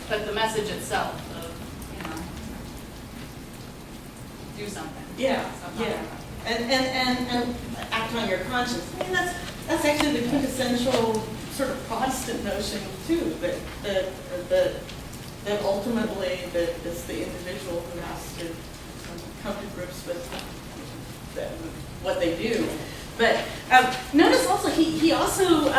but the message itself of, do something. Yeah. And act on your conscience. I mean, that's actually the quintessential sort of Protestant notion too, that ultimately it's the individual who has to come to grips with what they do. But notice also he also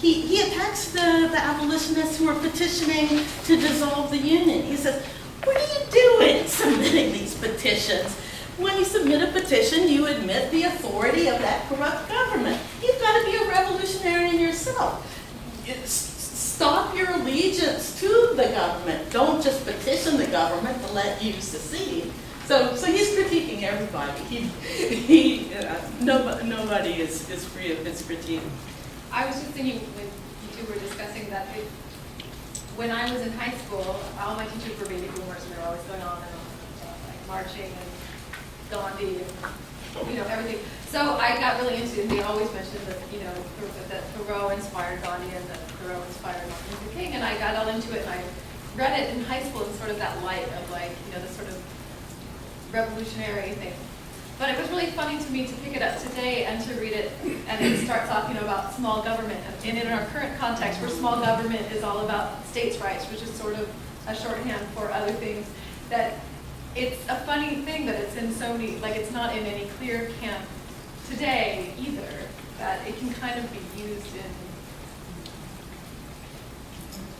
he attacks the abolitionists who are petitioning to dissolve the Union. He says, "What are you doing submitting these petitions? When you submit a petition, you admit the authority of that corrupt government. You've got to be a revolutionary yourself. Stop your allegiance to the government. Don't just petition the government to let you secede." So he's critiquing everybody. Nobody is free of his critique. I was just thinking when you two were discussing that when I was in high school, all my teachers were baby boomers, and they were always going on and on, like marching and Gandhi and everything. So I got really into it. They always mentioned that that Thoreau inspired Gandhi and that Thoreau inspired Martin Luther King, and I got all into it. And I read it in high school in sort of that light of the sort of revolutionary thing. But it was really funny to me to pick it up today and to read it, and it starts off, about small government. And in our current context, where small government is all about states' rights, which is sort of a shorthand for other things, that it's a funny thing that it's in so many, it's not in any clear camp today either. that it can kind of be used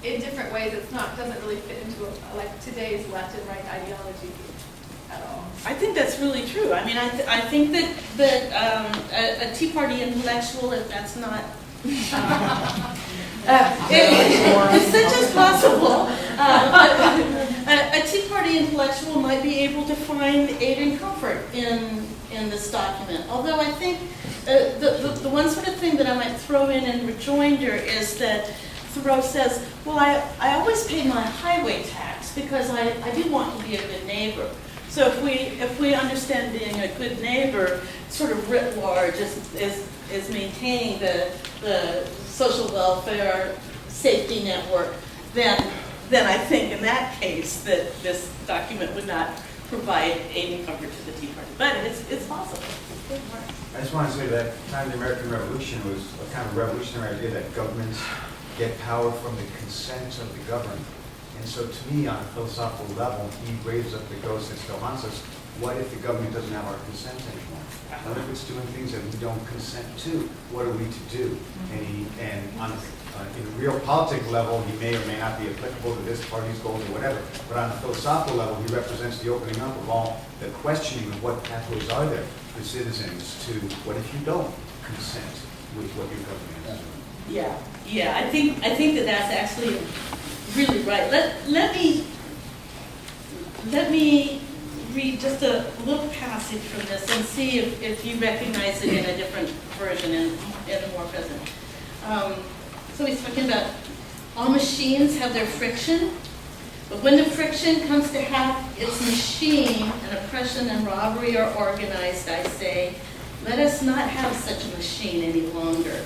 in different ways. It's not, doesn't really fit into like today's left and right ideology at all. I think that's really true. I mean, I think that a Tea Party intellectual, if that's not, it's such as possible. A Tea Party intellectual might be able to find aid and comfort in this document. Although I think the one sort of thing that I might throw in rejoinder is that Thoreau says, well, I always paid my highway tax because I did want to be a good neighbor. So if we understand being a good neighbor sort of writ large is maintaining the social welfare safety network, then I think in that case that this document would not provide aid and comfort to the Tea Party. But it's possible. I just want to say that time of the American Revolution was a kind of revolutionary idea that governments get power from the consent of the governed. And so to me, on a philosophical level, he raises up the ghost that still haunts us. What if the government doesn't have our consent anymore? What if it's doing things that we don't consent to? What are we to do? And on in a real politics level, he may or may not be applicable to this party's goals or whatever. But on a philosophical level, he represents the opening up of all the questioning of what pathways are there for citizens to what if you don't consent with what your government is doing? Yeah. I think that's actually really right. Let me read just a little passage from this and see if you recognize it in a different version in the more present. So he's talking about all machines have their friction, but when the friction comes to have its machine and oppression and robbery are organized, I say, let us not have such a machine any longer.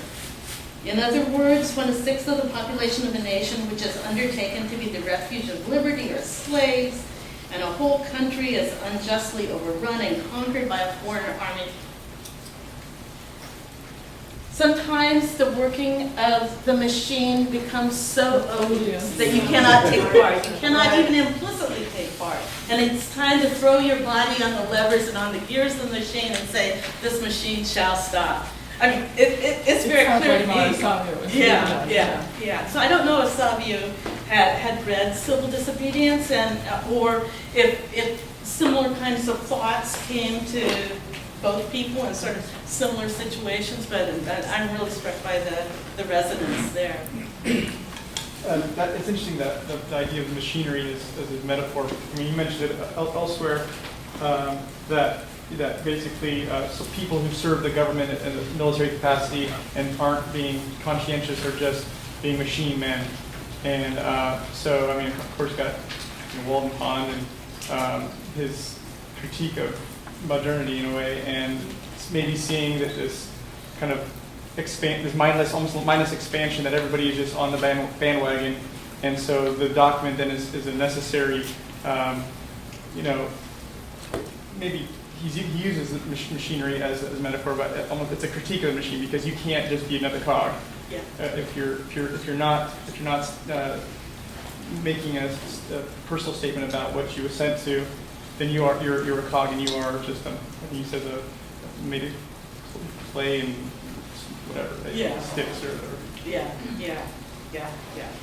In other words, when a sixth of the population of a nation which is undertaken to be the refuge of liberty are slaves, and a whole country is unjustly overrun and conquered by a foreign army, sometimes the working of the machine becomes so odious that you cannot take part. You cannot even implicitly take part. And it's time to throw your body on the levers and on the gears of the machine and say, this machine shall stop. I mean, it's very clear to me. Yeah. So I don't know if Savio had read Civil Disobedience, or if similar kinds of thoughts came to both people in sort of similar situations, but I'm really struck by the resonance there. It's interesting that the idea of machinery as a metaphor. I mean, you mentioned it elsewhere, that basically so people who serve the government in a military capacity and aren't being conscientious are just being machine men. And so, I mean, of course, got Walden Pond and his critique of modernity in a way, and maybe seeing that this kind of this almost mindless expansion that everybody is just on the bandwagon, and so the document then is a necessary, maybe he uses the machinery as a metaphor, but almost it's a critique of the machine because you can't just be another cog. Yeah. If you're not making a personal statement about what you assent to, then you're a cog and you are just he says made of clay and whatever, sticks or whatever. Yeah,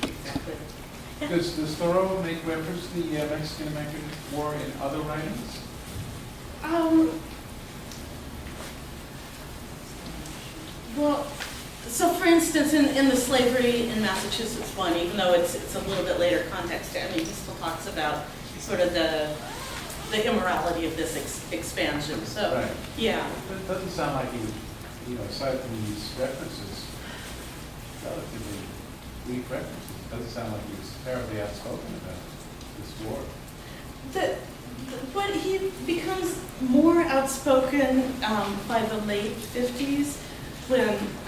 exactly. Does Thoreau make reference to the Mexican-American War in other writings? Well, so for instance, in the slavery in Massachusetts one, even though it's a little bit later context, I mean, he still talks about sort of the immorality of this expansion. So, right. Yeah. But it doesn't sound like he would, aside from these references, relatively weak references, it doesn't sound like he was terribly outspoken about this war. But he becomes more outspoken by the late 50s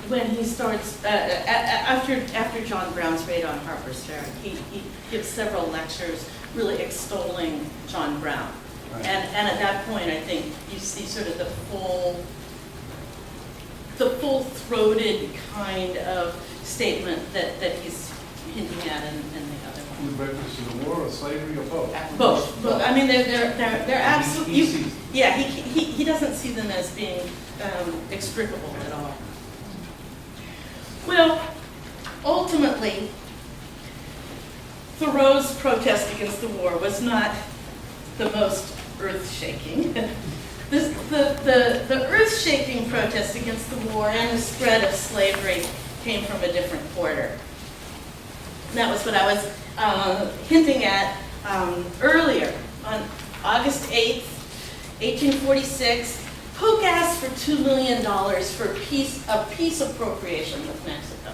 when he starts, after John Brown's raid on Harper's Ferry, he gives several lectures really extolling John Brown. Right. And at that point, I think you see sort of the full-throated kind of statement that he's hinting at in the other one. With reference to the war or slavery or both? Both. I mean, they're absolutely. He sees. Yeah, he doesn't see them as being extricable at all. Well, ultimately, Thoreau's protest against the war was not the most earth-shaking. The earth-shaking protest against the war and the spread of slavery came from a different quarter. That was what I was hinting at earlier. On August 8th, 1846, Polk asked for $2 million for a peace appropriation with Mexico.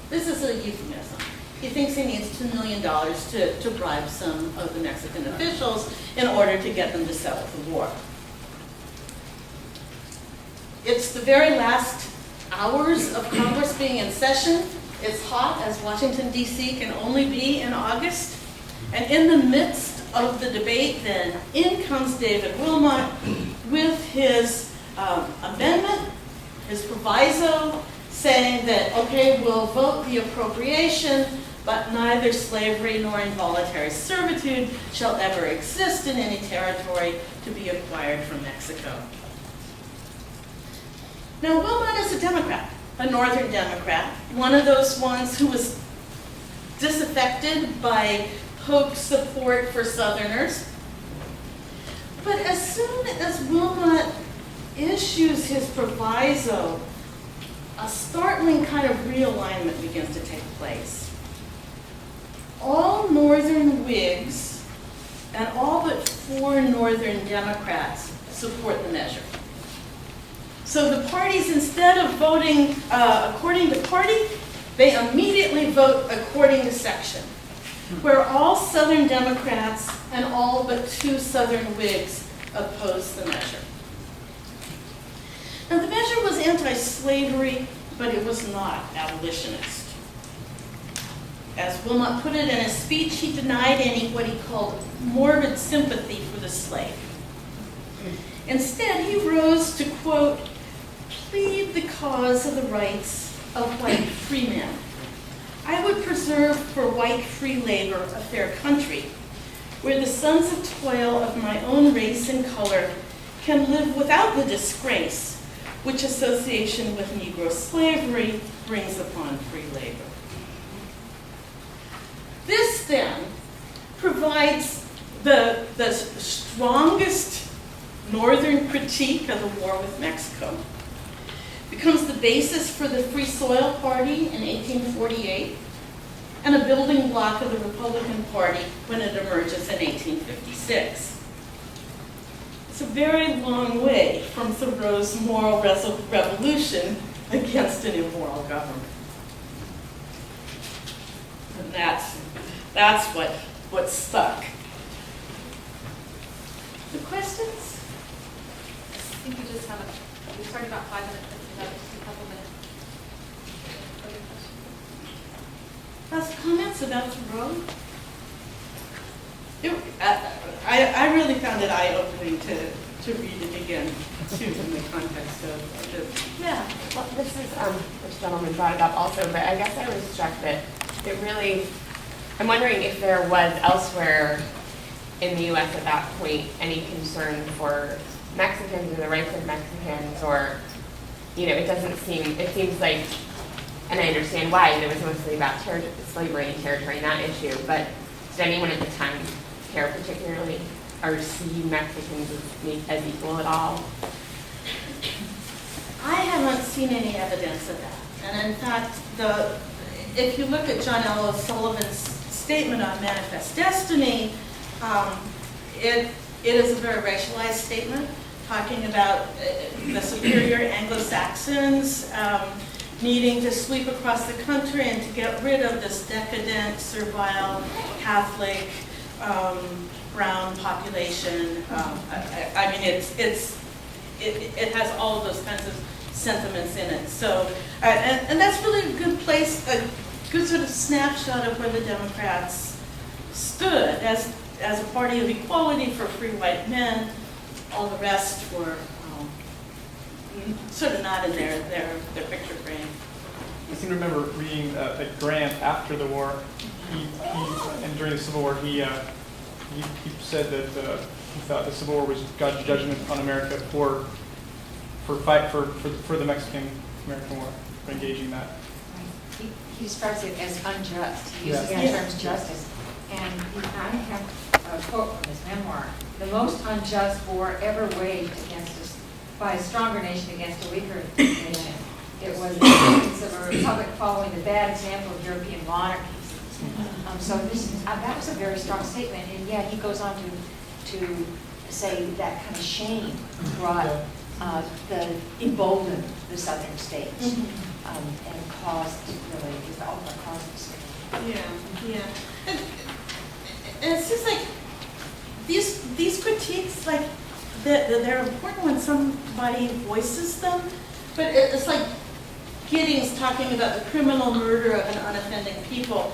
This is a euphemism. He thinks he needs $2 million to bribe some of the Mexican officials in order to get them to settle the war. It's the very last hours of Congress being in session. It's hot, as Washington, D.C. can only be in August. And in the midst of the debate then, in comes David Wilmot with his amendment, his proviso, saying that, okay, we'll vote the appropriation, but neither slavery nor involuntary servitude shall ever exist in any territory to be acquired from Mexico. Now, Wilmot is a Democrat, a Northern Democrat, one of those ones who was disaffected by Polk's support for Southerners. But as soon as Wilmot issues his proviso, a startling kind of realignment begins to take place. All Northern Whigs and all but 4 Northern Democrats support the measure. So the parties, instead of voting according to party, they immediately vote according to section, where all Southern Democrats and all but 2 Southern Whigs oppose the measure. Now, the measure was anti-slavery, but it was not abolitionist. As Wilmot put it in a speech, he denied any what he called morbid sympathy for the slave. Instead, he rose to, quote, plead the cause of the rights of white free men. I would preserve for white free labor a fair country, where the sons of toil of my own race and color can live without the disgrace which association with Negro slavery brings upon free labor. This then provides the strongest Northern critique of the war with Mexico, becomes the basis for the Free Soil Party in 1848, and a building block of the Republican Party when it emerges in 1856. It's a very long way from Thoreau's moral revolution against an immoral government. And that's what stuck. The questions? I think we just have we started about 5 minutes, but we have just a couple minutes. Other questions? Last comments about Thoreau? I really found it eye-opening to read it again, too, in the context of this. Yeah, well, this gentleman brought it up also, but I guess I was struck that it really, I'm wondering if there was elsewhere in the U.S. at that point any concern for Mexicans and the rights of Mexicans, or, it seems like, and I understand why, it was mostly about slavery and territory, not issue, but did anyone at the time care particularly or see Mexicans as equal at all? I haven't seen any evidence of that. And in fact, if you look at John L. O'Sullivan's statement on Manifest Destiny, it is a very racialized statement, talking about the superior Anglo-Saxons needing to sweep across the country and to get rid of this decadent, servile, Catholic, brown population. I mean, it has all of those kinds of sentiments in it. So, and that's really a good place, a good sort of snapshot of where the Democrats stood as a party of equality for free white men. All the rest were sort of not in their picture frame. I seem to remember reading that Grant after the war, and during the Civil War, he said that he thought the Civil War was God's judgment on America for the Mexican-American War, for engaging that. he describes it as unjust. He uses Yeah. the terms justice. And I have a quote from his memoir: "The most unjust war ever waged against us by a stronger nation against a weaker nation. It was the existence of a republic following the bad example of European monarchies." So that was a very strong statement, and yet he goes on to say that kind of shame brought emboldened the southern states and caused really was the ultimate cause of this. Yeah. And it's just like these critiques, like they're important when somebody voices them, but it's like Giddings talking about the criminal murder of an unoffending people.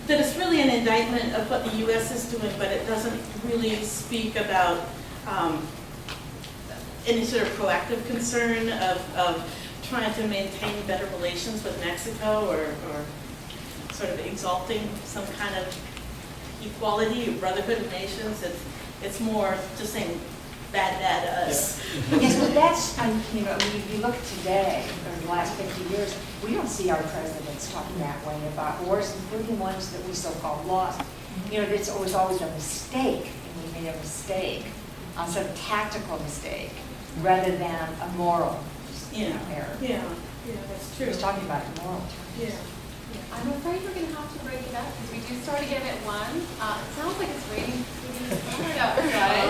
That it's really an indictment of what the U.S. is doing, but it doesn't really speak about any sort of proactive concern of trying to maintain better relations with Mexico or sort of exalting some kind of equality or brotherhood of nations. It's more just saying bad us. Yes, but that's, you know, when you look today, or the last 50 years, we don't see our presidents talking that way about wars, including ones that we so-called lost. You know, it's always a mistake, and we made a mistake, a sort of tactical mistake, rather than a moral error. Yeah, that's true. He was talking about it moral terms. Yeah. I'm afraid we're going to have to break it up because we do start again at 1. It sounds like it's raining pretty hard outside.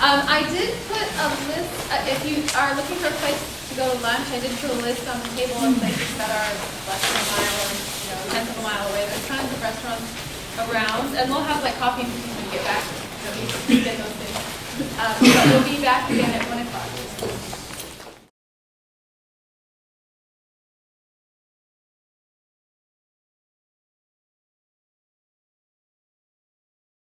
I did put a list, if you are looking for a place to go to lunch, I did put a list on the table of places that are less than a mile, tenth of a mile away. There's tons of restaurants around, and we'll have like coffee and cookies when we get back. So we can get those things. But we'll be back again at 1 o'clock.